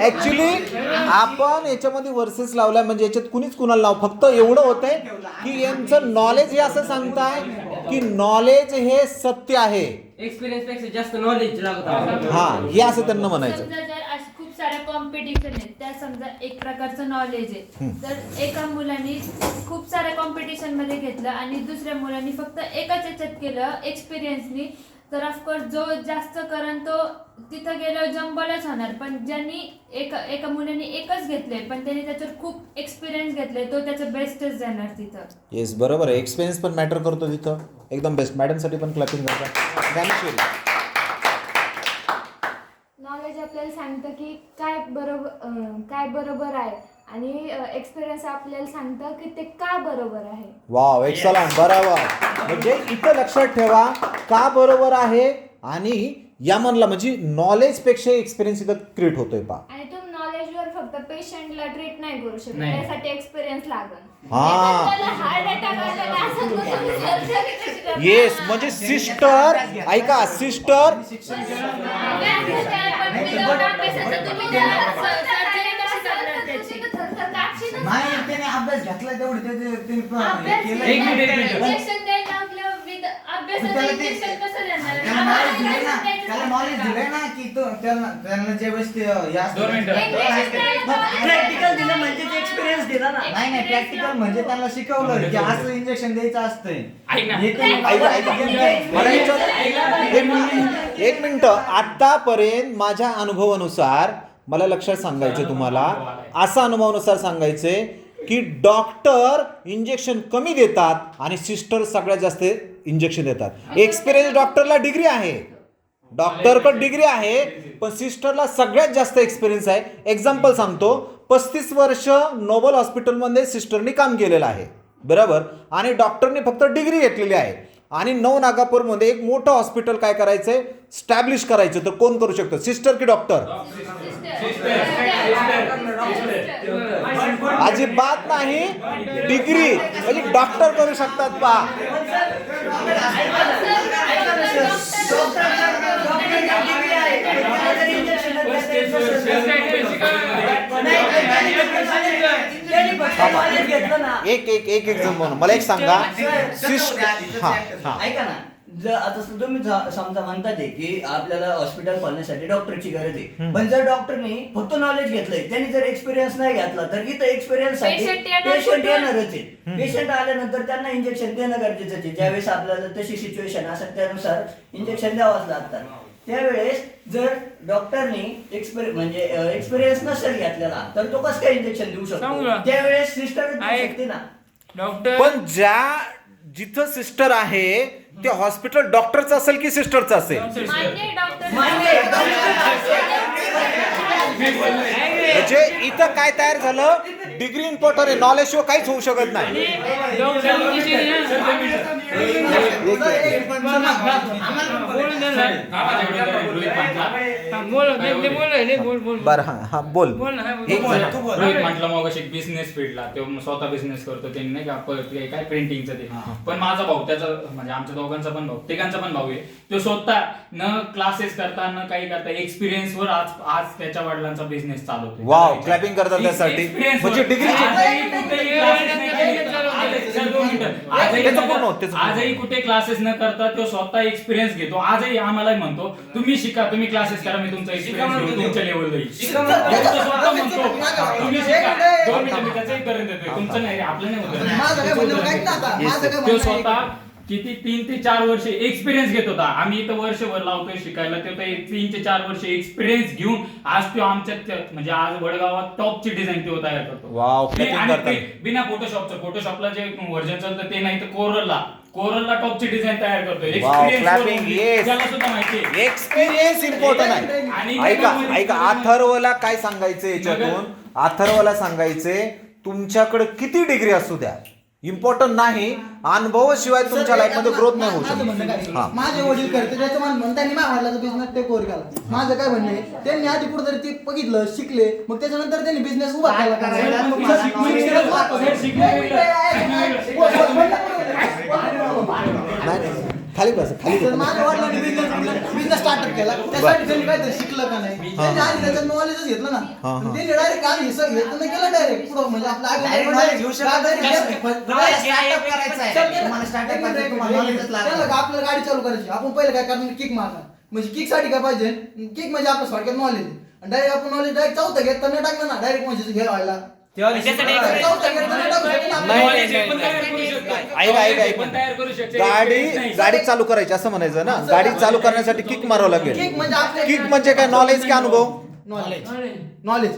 Speaker 1: ऍक्च्युली आपण याच्यामध्ये वर्सेस लावलाय म्हणजे याच्यात कुणीच कुणाला नाव, फक्त एवढं होतंय की यांचं नॉलेज हे असं सांगताय की नॉलेज हे सत्य आहे.
Speaker 6: एक्सपिरियन्स पेक्षा जास्त नॉलेज लागतं.
Speaker 1: हा हे असं त्यांना म्हणायचं.
Speaker 9: समजा जर अशा खूप साऱ्या कॉम्पिटिशन आहेत त्या समजा एक प्रकारचं नॉलेज आहे, तर एका मुलाने खूप साऱ्या कॉम्पिटिशन मध्ये घेतलं आणि दुसऱ्या मुलांनी फक्त एकाच याच्यात केलं एक्सपिरियन्सनी, तर ऑफकोर्स जो जास्त करण तो तिथं गेल्यावर जंबलच होणार. पण ज्यांनी एका मुलाने एकच घेतले पण त्यांनी त्याच्यावर खूप एक्सपिरियन्स घेतले तो त्याचं बेस्टच देणार तिथं.
Speaker 1: येस बरोबर आहे. एक्सपिरियन्स पण मॅटर करतो तिथं. एकदम बेस्ट. मॅडमसाठी पण क्लॅपिंग करता. ज्ञानेश्वरी.
Speaker 12: नॉलेज आपल्याला सांगतं की काय बरोबर आहे आणि एक्सपिरियन्स आपल्याला सांगतं की ते का बरोबर आहे.
Speaker 1: वाव एक्सलंट बरोबर. म्हणजे इथं लक्षात ठेवा का बरोबर आहे आणि या म्हणला म्हणजे नॉलेज पेक्षा एक्सपिरियन्स इथं क्रिएट होतोय पा.
Speaker 12: आणि तुम्ही नॉलेजवर फक्त पेशंटला ट्रीट नाही करू शकत,
Speaker 5: नाही.
Speaker 12: त्यासाठी एक्सपिरियन्स लागेल.
Speaker 11: हार्ट अटॅक आलेला असं surgery कशी करणार?
Speaker 1: येस म्हणजे सिस्टर ऐका सिस्टर
Speaker 4: नाही त्याने अभ्यास घेतला तेवढं त्याने
Speaker 5: एक मिनिट.
Speaker 9: इंजेक्शन द्यायला लागल्यावर अभ्यासाचं इंजेक्शन कसं देणार?
Speaker 4: त्याला नॉलेज दिलंय ना की तो त्यांना ज्यावेळेस ते
Speaker 5: दोन मिनिटं.
Speaker 3: प्रॅक्टिकल दिलं म्हणजे एक्सपिरियन्स दिला ना.
Speaker 4: नाही प्रॅक्टिकल म्हणजे त्यांना शिकवलं की असं इंजेक्शन द्यायचं असतंय.
Speaker 5: ऐक ना.
Speaker 4: हे ते-
Speaker 1: मला एक मिनिट. आतापर्यंत माझ्या अनुभवानुसार मला लक्षात सांगायचं तुम्हाला असा अनुभवानुसार सांगायचंय की डॉक्टर इंजेक्शन कमी देतात आणि सिस्टर सगळ्यात जास्त इंजेक्शन देतात. एक्सपिरियन्स डॉक्टरला डिग्री आहे, डॉक्टरकडे डिग्री आहे, पण सिस्टरला सगळ्यात जास्त एक्सपिरियन्स आहे. एक्झाम्पल सांगतो. 35 वर्ष नोबल हॉस्पिटलमध्ये सिस्टरनी काम केलेलं आहे बरोबर, आणि डॉक्टरने फक्त डिग्री घेतलेली आहे. आणि नवनागापूरमध्ये एक मोठं हॉस्पिटल काय करायचंय स्टॅब्लिश करायचं, तर कोण करू शकतं, सिस्टर की डॉक्टर? अजिबात नाही. डिग्री म्हणजे डॉक्टर करू शकतात पा. एक जण मला एक सांगा सिस्टर. हा
Speaker 3: ऐका ना, जर आता तुम्ही समजा म्हणतात की आपल्याला हॉस्पिटल खोलण्यासाठी डॉक्टरची गरज आहे, पण जर डॉक्टरने फक्त नॉलेज घेतलंय त्यांनी जर एक्सपिरियन्स नाही घेतला तर इथं एक्सपिरियन्स
Speaker 9: Patient येणार
Speaker 3: पेशंट
Speaker 9: कुठून?
Speaker 3: येणारच आहे. पेशंट आल्यानंतर त्यांना इंजेक्शन देणं गरजेचं आहे. ज्यावेळेस आपल्याला तशी सिच्युएशन असेल त्यानुसार इंजेक्शन द्यावंच लागतात. त्यावेळेस जर डॉक्टरने म्हणजे एक्सपिरियन्स नसेल घेतलेला तर तो कसं काय इंजेक्शन देऊ
Speaker 10: सांगू
Speaker 3: शकतो?
Speaker 10: ना.
Speaker 3: त्यावेळेस सिस्टर देऊ
Speaker 10: ऐक.
Speaker 3: शकते ना.
Speaker 10: डॉक्टर
Speaker 1: पण जिथं सिस्टर आहे ते हॉस्पिटल डॉक्टरचं असेल की सिस्टरचं असेल?
Speaker 9: मान्य डॉक्टर
Speaker 1: म्हणजे इथं काय तयार झालं, डिग्री इम्पॉर्टंट आहे, नॉलेज शिवाय काहीच होऊ शकत नाही. बरं हा बोल.
Speaker 5: रोहित म्हटलं मग बिझनेस फील्डला तो स्वतः बिझनेस करतो त्यांनी नाही का काय प्रिंटिंगचं ते. पण माझा भाऊ त्याचा म्हणजे आमच्या दोघांचा पण भाऊ तिघांचा पण भाऊ आहे, तो स्वतः न क्लासेस करता न काही करता एक्सपिरियन्स वर आज त्याच्या वडिलांचा बिझनेस चालवतो.
Speaker 1: वाव, क्लॅपिंग करतात त्यासाठी. म्हणजे डिग्री
Speaker 5: आजही कुठे क्लासेस न करता तो स्वतः एक्सपिरियन्स घेतो. आजही आम्हाला म्हणतो तुम्ही शिका, तुम्ही क्लासेस करा, मी तुमचा एक्सपिरियन्स घेतो तुमच्या लेवलला येईल. स्वतः म्हणतो तुम्ही शिका. 2 मिनिटं मी त्याचंही करून देतोय, तुमचं नाही, आपलं नाही होत. तो स्वतः किती 3 ते 4 वर्ष एक्सपिरियन्स घेत होता. आम्ही इथं वर्षभर लावतोय शिकायला, ते 3 ते 4 वर्ष एक्सपिरियन्स घेऊन आज तो आमच्या म्हणजे आज वडगावात टॉपची डिझाईन तो तयार करतो.
Speaker 1: वाव,
Speaker 5: बिना फोटोशॉपचं, फोटोशॉपला जे व्हर्जन चालतं ते नाही तर कोरलला टॉपची डिझाईन तयार करतोय. एक्सपिरियन्स सुद्धा माहिती,
Speaker 1: एक्सपिरियन्स इम्पॉर्टंट आहे. ऐका अथर्वला काय सांगायचंय याच्यातून, अथर्वला सांगायचंय तुमच्याकडे किती डिग्री असू द्या, इम्पॉर्टंट नाही, अनुभवाशिवाय तुमच्या लाईफ मध्ये ग्रोथ नाही होऊ शकत.
Speaker 2: माझे वडील करते त्याचं त्यांनी माझ्या बिझनेस टेक ओव्हर केला. माझं काय म्हणणं आहे, त्यांनी आधी कुठेतरी ते बघितलं, शिकले, मग त्याच्यानंतर त्यांनी बिझनेस उभा केला.
Speaker 1: खाली बस, खाली बस.
Speaker 2: माझ्या वडिलांनी बिझनेस स्टार्टअप केला, त्यासाठी त्यांनी काहीतरी शिकलं का नाही, त्यांनी आधी त्याचं नॉलेजच घेतलं ना. त्यांनी डायरेक्ट आधी घेतलं नाही केलं, डायरेक्ट पुढं म्हणजे आपलं आपल्याला गाडी चालू करायची, आपण पहिले काय करणार, किक मारणार. म्हणजे किक साठी काय पाहिजे, किक म्हणजे आपलं थोडक्यात नॉलेज. डायरेक्ट आपण नॉलेज डायरेक्ट चौथा घेत तर नाही टाकलं ना, डायरेक्ट म्हणजे घे व्हायला
Speaker 1: गाडी चालू करायची असं म्हणायचं ना. गाडी चालू करण्यासाठी किक मारावं लागेल. किक म्हणजे काय, नॉलेज की अनुभव?
Speaker 2: नॉलेज.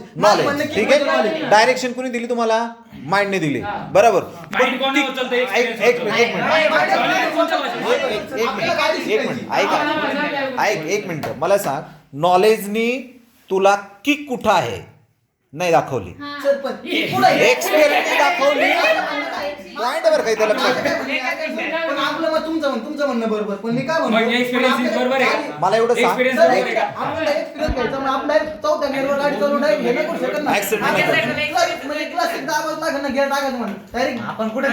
Speaker 1: ठीक आहे. डायरेक्शन कोणी दिली तुम्हाला? माइंडने दिली, बरोबर. एक मिनिट मला सांग, नॉलेजनी तुला किक कुठं आहे नाही दाखवली, एक्सपिरियन्स दाखवली, पॉइंट वर काही त्याला
Speaker 2: पण आपलं मग तुमचं म्हणणं बरोबर, पण मी काय म्हणतो
Speaker 1: मला एवढं सांग,
Speaker 2: आपल्याला एक्सपिरियन्स घ्यायचा मग आपण डायरेक्ट चौथ्या गेअरवर गाडी चालवून डायरेक्ट हे नाही करू शकत ना. म्हणजे क्लासिक दाबाच लागेल ना, गेअर टाकायचं म्हणून डायरेक्ट आपण कुठे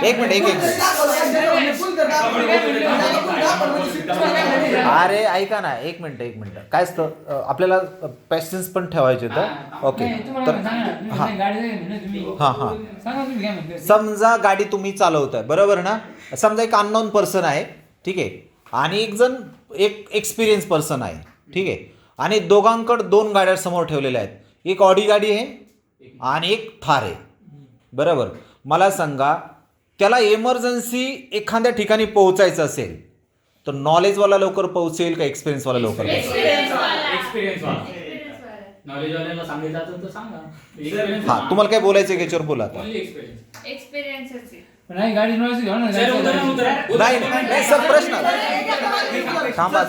Speaker 1: एक मिनिट अरे ऐका ना, एक मिनिट काय असतं, आपल्याला पेशन्स पण ठेवायचे तर ओके. तर हां समजा गाडी तुम्ही चालवताय, बरोबर ना. समजा एक अननोन पर्सन आहे, ठीक आहे, आणि एक एक्सपिरियन्स पर्सन आहे, ठीक आहे, आणि दोघांकडे 2 गाड्या समोर ठेवलेल्या आहेत. एक ऑडी गाडी आहे आणि एक थार आहे, बरोबर. मला सांगा, त्याला इमर्जन्सी एखाद्या ठिकाणी पोहोचायचं असेल तर नॉलेजवाला लवकर पोहोचेल का एक्सपिरियन्सवाला लवकर पोहोचेल? हा, तुम्हाला काय बोलायचं आहे याच्यावर बोला.
Speaker 10: नाही गाडी
Speaker 1: नाही सर, प्रश्न थांबा,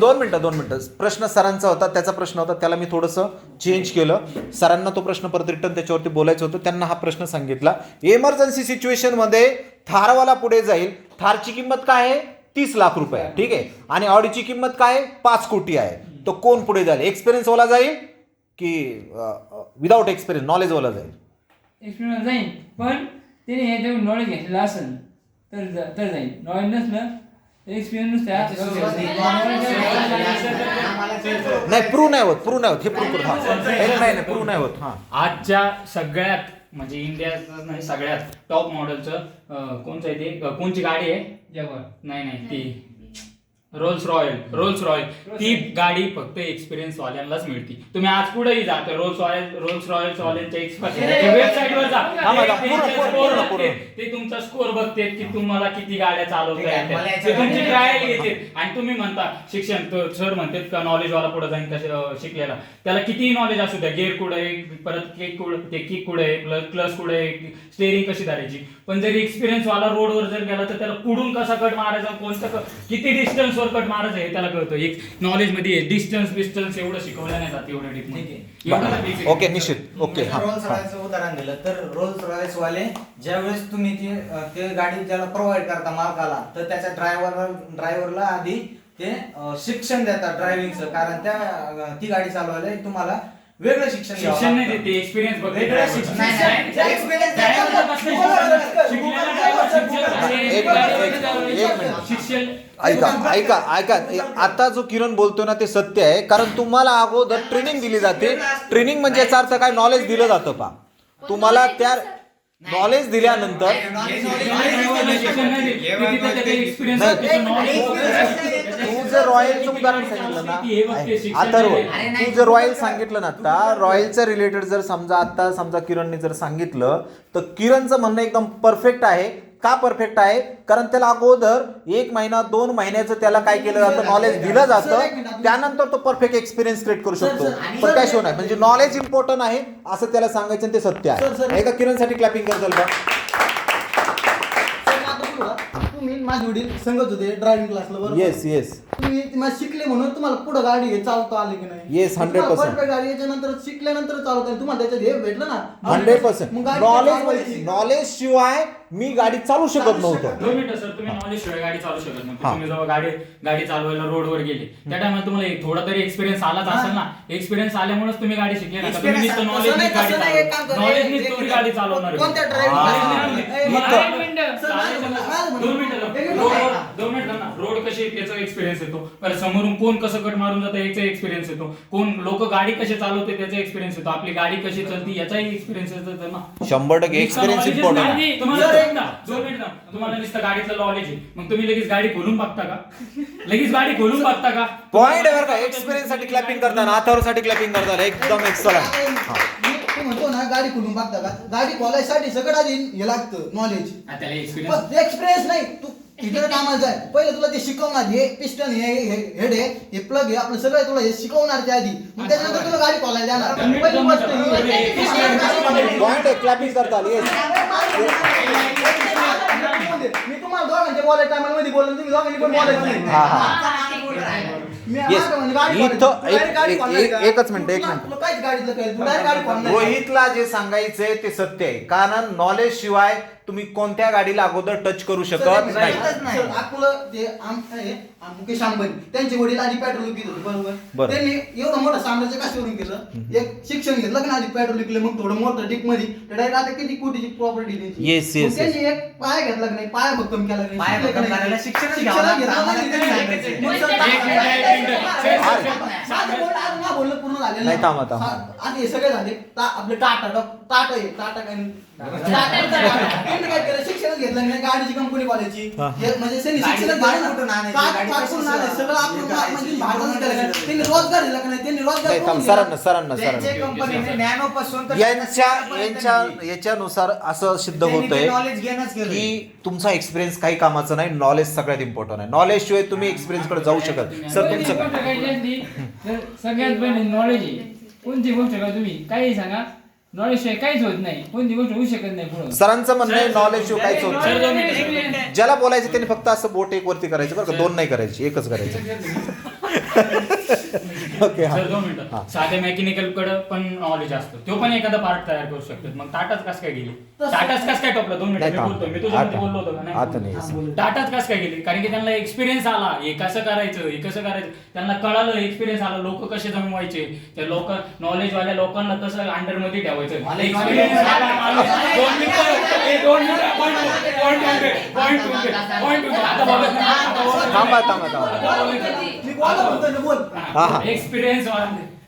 Speaker 1: 2 मिनिटं. प्रश्न सरांचा होता, त्याचा प्रश्न होता, त्याला मी थोडंसं चेंज केलं. सरांना तो प्रश्न परत रिटर्न त्याच्यावरती बोलायचं होतं, त्यांना हा प्रश्न सांगितला. इमर्जन्सी सिच्युएशन मध्ये थारवाला पुढे जाईल. थारची किंमत काय आहे? 30 लाख रुपये, ठीक आहे, आणि ऑडीची किंमत काय आहे? 5 कोटी आहे. तो कोण पुढे जाईल? एक्सपिरियन्सवाला जाईल की विदाउट एक्सपिरियन्स नॉलेजवाला जाईल?
Speaker 10: एक्सपिरियन्स जाईल, पण त्याने हे जेव्हा नॉलेज घेतलेलं असेल तर जाईल. नॉलेज नसलं एक्सपिरियन्स
Speaker 1: नाही, प्रूव्ह नाही होत. हे प्रूव्ह नाही प्रूव्ह नाही होत.
Speaker 5: आजच्या सगळ्यात म्हणजे इंडियाचं नाही सगळ्यात टॉप मॉडेलचं कोणचं आहे ते, कोणची गाडी आहे?
Speaker 10: जगवार.
Speaker 5: नाही ती रोल्स रॉयल ती गाडी फक्त एक्सपिरियन्स वाल्यांनाच मिळते. तुम्ही आज पुढेही जा रोल्स रॉयल वाल्यांच्या वेबसाईट वर जा, ते तुमचा स्कोर बघते की तुम्हाला किती गाड्या चालवता येतात, ते तुमची ट्रायल घेते. आणि तुम्ही म्हणता शिक्षण, सर म्हणतात का नॉलेज वाला पुढे जाईन शिकलेला, त्याला कितीही नॉलेज असू द्या, गेअर कुठे आहे, परत किक कुठे आहे, क्लच कुठे आहे, स्टेअरिंग कशी धरायची, पण जर एक्सपिरियन्स वाला रोडवर जर गेला तर त्याला पुढून कसा कट मारायचा, कोणतं किती डिस्टन्स वर कट मारायचं हे त्याला कळतं. एक नॉलेज मध्ये डिस्टन्स एवढं शिकवलं नाही जात एवढं डीप.
Speaker 1: ओके निश्चित. ओके
Speaker 4: रोल्स रॉयल्सचं उदाहरण दिलं तर रोल्स रॉयल्स वाले ज्यावेळेस तुम्ही ते गाडी त्याला प्रोव्हाइड करता मालकाला, तर त्याच्या ड्रायव्हरला आधी ते शिक्षण देतात ड्रायव्हिंगचं, कारण ती गाडी चालवायला तुम्हाला वेगळं शिक्षण
Speaker 5: नाही देते, एक्सपिरियन्स बघ.
Speaker 1: ऐका आता जो किरण बोलतोय ना ते सत्य आहे, कारण तुम्हाला अगोदर ट्रेनिंग दिली जाते. ट्रेनिंग म्हणजे याचा अर्थ काय, नॉलेज दिलं जातं पा तुम्हाला. त्या नॉलेज दिल्यानंतर तू जर रॉयलचं उदाहरण सांगितलं ना अथर्व, तू जर रॉयल सांगितलं ना आता, रॉयलच्या रिलेटेड जर समजा किरणने जर सांगितलं तर किरणचं म्हणणं एकदम परफेक्ट आहे. का परफेक्ट आहे, कारण त्याला अगोदर 1 महिना 2 महिन्याचं त्याला काय केलं जातं, नॉलेज दिलं जातं, त्यानंतर तो परफेक्ट एक्सपिरियन्स क्रिएट करू शकतो. पण काय शिव नाही, म्हणजे नॉलेज इम्पॉर्टंट आहे असं त्याला सांगायचं आणि ते सत्य आहे. एका किरणसाठी क्लॅपिंग करताल का?
Speaker 2: तुम्ही माझे वडील सांगत होते ड्रायव्हिंग क्लासला, बरोबर?
Speaker 1: येस
Speaker 2: तुम्ही शिकले म्हणून तुम्हाला पुढे गाडी चालवता आली की नाही?
Speaker 1: येस 100%.
Speaker 2: गाडी याच्यानंतर शिकल्यानंतर चालवता तुम्हाला त्याच्यात हे भेटलं ना
Speaker 1: 100%. नॉलेज शिवाय मी गाडी चालू शकत नव्हतो.
Speaker 5: 2 मिनिटं सर, तुम्ही नॉलेज शिवाय गाडी चालू शकत नव्हती. तुम्ही जेव्हा गाडी चालवायला रोडवर गेले त्या टायमाला तुम्हाला थोडा तरी एक्सपिरियन्स आलाच असेल ना. एक्सपिरियन्स आल्यामुळेच तुम्ही गाडी शिकले ना. तुम्ही नुसतं नॉलेजनीच तुम्ही गाडी चालवणार. 2 मिनिटं ना, रोड कशी त्याचा एक्सपिरियन्स येतो, समोरून कोण कसं कट मारून जातं याचा एक्सपिरियन्स येतो, कोण लोक गाडी कशी चालवते त्याचा एक्सपिरियन्स येतो, आपली गाडी कशी चालती याचाही एक्सपिरियन्स येतो ना.
Speaker 1: 100% एक्सपिरियन्स इम्पॉर्टंट आहे.
Speaker 5: तुम्हाला नुसतं गाडीचं नॉलेज आहे, मग तुम्ही लगेच गाडी खोलून बघता का?
Speaker 1: पॉइंट आहे बरं का. एक्सपिरियन्स साठी क्लॅपिंग करताना, अथर्वसाठी क्लॅपिंग करताना एकदम एक्सलंट.
Speaker 2: तू म्हणतो ना गाडी खोलून बघता का, गाडी खोलायसाठी सगळं आधी हे लागतं नॉलेज, एक्सपिरियन्स नाही. तू तिथे कामाला जाय, पहिले तुला ते शिकवणार, हे पिस्टन, हे हेड आहे, हे प्लग आहे, आपलं सगळं तुला हे शिकवणार त्या आधी, मग त्याच्यानंतर तुला गाडी खोलायला जाणार. पहिली गोष्ट
Speaker 1: पॉइंट आहे, क्लॅपिंग करताल. येस
Speaker 2: मी तुम्हाला दोघांच्या बोलायच्या टायमामध्ये बोललो, तुम्ही दोघांनी पण बोलायचं नाही.
Speaker 1: एकच मिनिट. रोहितला जे सांगायचंय ते सत्य आहे, कारण नॉलेज शिवाय तुम्ही कोणत्या गाडीला अगोदर टच करू शकत नाही.
Speaker 2: आपलं ते मुकेश अंबानी त्यांचे वडील आधी पेट्रोल विकत होते, बरोबर? त्यांनी एवढं मोठं साम्राज्य कशावरून केलं, एक शिक्षण घेतलं का आधी पेट्रोल विकलं, मग थोडं मोठं डिप मध्ये डायरेक्ट आता किती कोटीची प्रॉपर्टी त्यांची. त्यांनी एक पाया घेतला की नाही, पाया भक्कम केला की नाही, शिक्षण बोलणं पूर्ण झालेलं
Speaker 1: नाही. थांबा
Speaker 2: आधी हे सगळे झाले. आपले टाटा काय केलं, शिक्षणच घेतलं नाही, गाडीची कंपनी कॉलेजची, म्हणजे शिक्षणच रोजगार दिला का नाही, त्यांनी रोजगार
Speaker 1: याच्यानुसार असं सिद्ध होतंय की तुमचा एक्सपिरियन्स काही कामाचा नाही, नॉलेज सगळ्यात इम्पॉर्टंट आहे. नॉलेज शिवाय तुम्ही एक्सपिरियन्स कडे जाऊ शकत. सर तुमचं
Speaker 10: सगळ्यात पहिले नॉलेज आहे. कोणती गोष्ट का तुम्ही काही सांगा, नॉलेज शिवाय काहीच होत नाही, कोणती गोष्ट होऊ शकत नाही पुढे.
Speaker 1: सरांचं म्हणणं आहे नॉलेज शिवाय काहीच होत नाही. ज्याला बोलायचं त्याने फक्त असं बोट एक वरती करायचं बरं का, 2 नाही करायची, एकच करायचं. ओके.
Speaker 5: साध्या मेकॅनिकल कडे पण नॉलेज असतं, तो पण एखादा पार्ट तयार करू शकतो. मग टाटाच कसं काय गेली, टाटाच कसं काय टोपला? 2 मिनिटं मी तुझ्यामध्ये बोललो होतो का नाही? टाटाच कसं काय गेली, कारण की त्यांना एक्सपिरियन्स आला, हे कसं करायचं त्यांना कळालं, एक्सपिरियन्स आला, लोक कसे जमवायचे, त्या लोक नॉलेज वाल्या लोकांना कसं अंडर मध्ये ठेवायचं.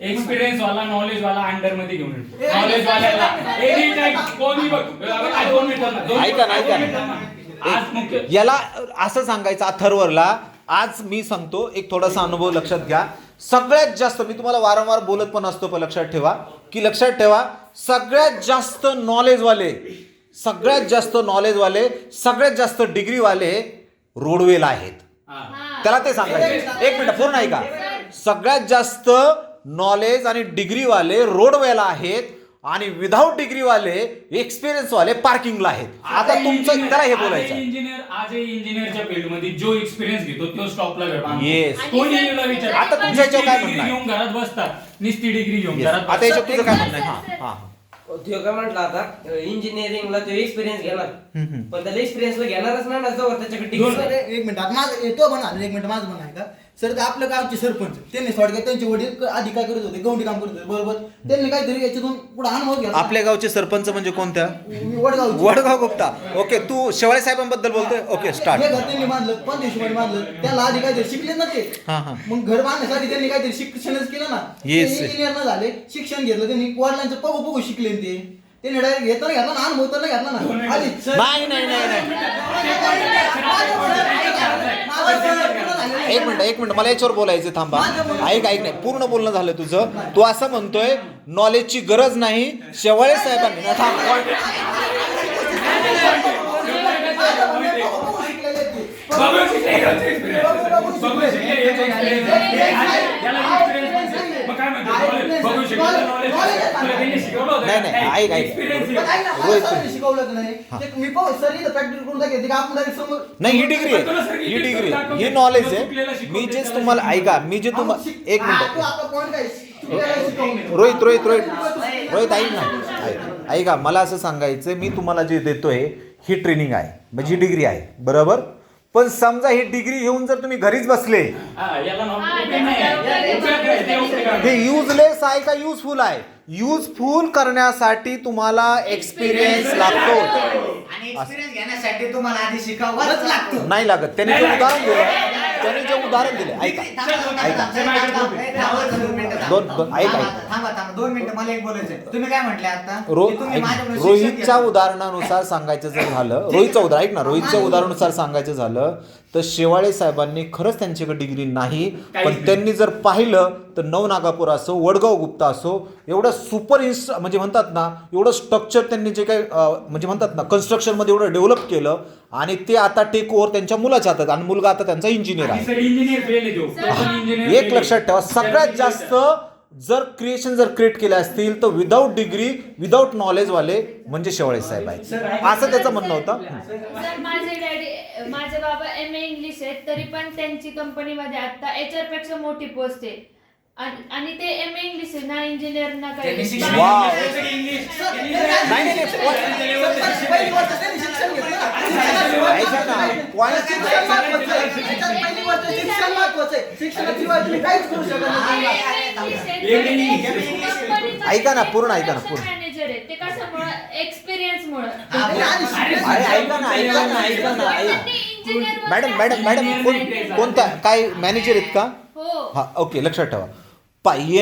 Speaker 5: एक्सपिरियन्स वाला नॉलेज वाला अंडर मध्ये घेऊन नॉलेज वाल्याला एनी टाइम कोणी बघ.
Speaker 1: ऐका ना, याला असं सांगायचं अथर्वला आज मी सांगतो एक थोडासा अनुभव लक्षात घ्या. सगळ्यात जास्त मी तुम्हाला वारंवार बोलत पण असतो, पण लक्षात ठेवा सगळ्यात जास्त नॉलेजवाले सगळ्यात जास्त डिग्रीवाले रोडवेला आहेत. त्याला ते सांगायचं. एक मिनिट पूर्ण ऐका. सगळ्यात जास्त नॉलेज आणि डिग्रीवाले रोडवेला आहेत आणि विदाऊट डिग्रीवाले एक्सपिरियन्सवाले पार्किंगला आहेत. आता तुमचं त्याला हे बोलायचं.
Speaker 5: इंजिनियरच्या फील्डमध्ये जो एक्सपिरियन्स घेतो तो स्टॉपला
Speaker 1: येस.
Speaker 5: विचार.
Speaker 1: आता तुमच्या याच्यावर काय म्हणणं आहे?
Speaker 5: घेऊन घरात बसतात, निस्ती डिग्री घेऊन
Speaker 1: Yes.
Speaker 5: घरात
Speaker 1: आता याच्यावर तुझं काय म्हणणं आहे? हा.
Speaker 6: तो काय म्हटलं आता इंजिनिअरिंगला तो एक्सपिरियन्स घेणार पण त्याला एक्सपिरियन्सला घेणारच नाही ना जवळ त्याच्याकडे
Speaker 2: सर,
Speaker 6: degree.
Speaker 2: एक मिनिट आता माझं तो म्हणा एक मिनिट माझं म्हणा आहे का सर, ते आपल्या गावचे सरपंच त्यांनी थोडक्यात त्यांचे वडील आधी काय करत होते, गवंडी काम करत होते बरोबर. त्यांनी काहीतरी याच्यातून पुढे अनुभव घेतला.
Speaker 1: आपल्या गावचे सरपंच म्हणजे कोणत्या?
Speaker 2: वडगाव
Speaker 1: वडगाव गुप्ता. ओके, तू शेवाळे साहेबांबद्दल बोलतोय. Okay, start.
Speaker 2: हे घर त्यांनी बांधलं, पण हिशोबाने बांधलं. त्याला आधी काहीतरी शिकले ना ते. मग घर बांधण्यासाठी त्यांनी काहीतरी शिक्षणच केलं ना.
Speaker 1: Yes.
Speaker 2: इंजिनियर न झाले, शिक्षण घेतलं त्यांनी, वडिलांचं पगू शिकले ते. त्यांनी डायरेक्ट घेतला ना, अनुभव तर नाही घेतला ना. आधी सर-
Speaker 1: एक मिनिट मला याच्यावर बोलायचं. थांबा, ऐक नाही, पूर्ण बोलणं झालं तुझं. तू असं म्हणतोय नॉलेजची गरज नाही शेवाळे साहेबांनी. नाही ऐक
Speaker 2: शिकवलं नाही मी सर इथं प्रॅक्टिस करून दाखवते का आपण direct समोर.
Speaker 1: नाही, ही डिग्री ही नॉलेज आहे. मी जेच तुम्हाला ऐका, मी जे तुम्हाला एक मिनिट
Speaker 2: आपला पॉईंट काय
Speaker 1: रोहित ऐक ना, ऐका मला असं सांगायचं, मी तुम्हाला जे देतोय ही ट्रेनिंग आहे, म्हणजे ही डिग्री आहे बरोबर. पण समजा ही डिग्री घेऊन जर तुम्ही घरीच बसले, हे युजलेस आहे का युजफुल आहे? युजफुल करण्यासाठी तुम्हाला एक्सपिरियन्स लागतो.
Speaker 4: आणि एक्सपिरियन्स घेण्यासाठी तुम्हाला आधी शिकावंच लागतं.
Speaker 1: नाही लागत. त्याने जे उदाहरण दिले ऐका
Speaker 4: थांबा 2 मिनिटं मला एक बोलायचंय. तुम्ही काय म्हटले आता?
Speaker 1: रोहितच्या उदाहरणानुसार सांगायचं जर झालं, रोहितच्या उदाहरणानुसार सांगायचं झालं तर शेवाळे साहेबांनी खरंच त्यांच्याकडे डिग्री नाही, पण त्यांनी जर पाहिलं तर नवनागापूर असो, वडगाव गुप्ता असो, एवढं सुपर म्हणजे म्हणतात ना, एवढं स्ट्रक्चर त्यांनी जे काही म्हणजे म्हणतात ना कन्स्ट्रक्शन मध्ये एवढं डेव्हलप केलं आणि ते आता टेक ओव्हर त्यांच्या मुलाच्या हातात, आणि मुलगा आता त्यांचा इंजिनियर आहे. एक लक्षात ठेवा, सगळ्यात जास्त जर क्रिएट केले असतील तर विदाऊट डिग्री विदाऊट नॉलेज वाले म्हणजे शेवाळे साहेब आहेत, असं त्याचं म्हणणं होतं.
Speaker 9: सर, माझे बाबा MA इंग्लिश आहेत, तरी पण त्यांची कंपनीमध्ये आता HR पेक्षा मोठी पोस्ट आहे आणि ते MA इंग्लिश आहे ना, इंजिनियर ना काही.
Speaker 1: ऐका ना पूर्ण
Speaker 9: मॅनेजर आहे ते कशामुळे? एक्सपिरियन्स मुळे.
Speaker 1: मॅडम कोणता काय मॅनेजर आहेत का? हा, ओके, लक्षात ठेवा.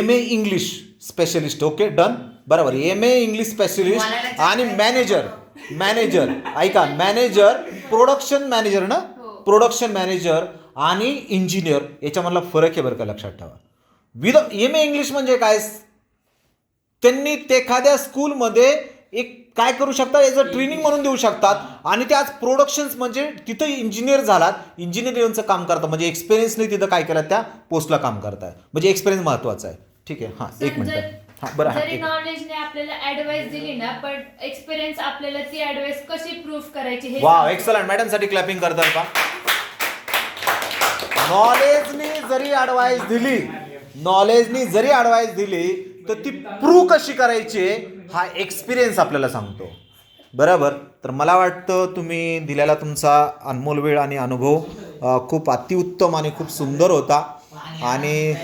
Speaker 1: MA English specialist. Okay, done, बरोबर. MA इंग्लिश स्पेशलिस्ट आणि मॅनेजर ऐका, मॅनेजर प्रोडक्शन मॅनेजर ना, प्रोडक्शन मॅनेजर आणि इंजिनियर याच्यामधला फरक आहे बरं का, लक्षात ठेवा. MA इंग्लिश म्हणजे काय? त्यांनी ते एखाद्या स्कूलमध्ये एक काय करू शकतात, याचं ट्रेनिंग म्हणून देऊ शकतात, आणि ते आज प्रोडक्शन्स म्हणजे तिथं इंजिनियर झालात, इंजिनिअरिंगचं काम करतात, म्हणजे एक्सपिरियन्सने तिथं काय केलं त्या पोस्टला काम करताय, म्हणजे एक्सपिरियन्स महत्वाचा आहे. ठीक आहे, हां, एक मिनिट.
Speaker 9: जरी नॉलेजने आपल्याला ऍडवाइस दिली ना, पण एक्सपिरियन्स आपल्याला ती ऍडवाइस कशी प्रूव्ह करायची हे.
Speaker 1: Wow, excellent. मॅडम साठी क्लॅपिंग करताय का? नॉलेजनी जरी ऍडवाइस दिली तर ती प्रूव्ह कशी करायची हा एक्सपिरियन्स आपल्याला सांगतो, बरोबर. तर मला वाटतं तुम्ही दिलेला तुमचा अनमोल वेळ आणि अनुभव खूप अतिउत्तम आणि खूप सुंदर होता, आणि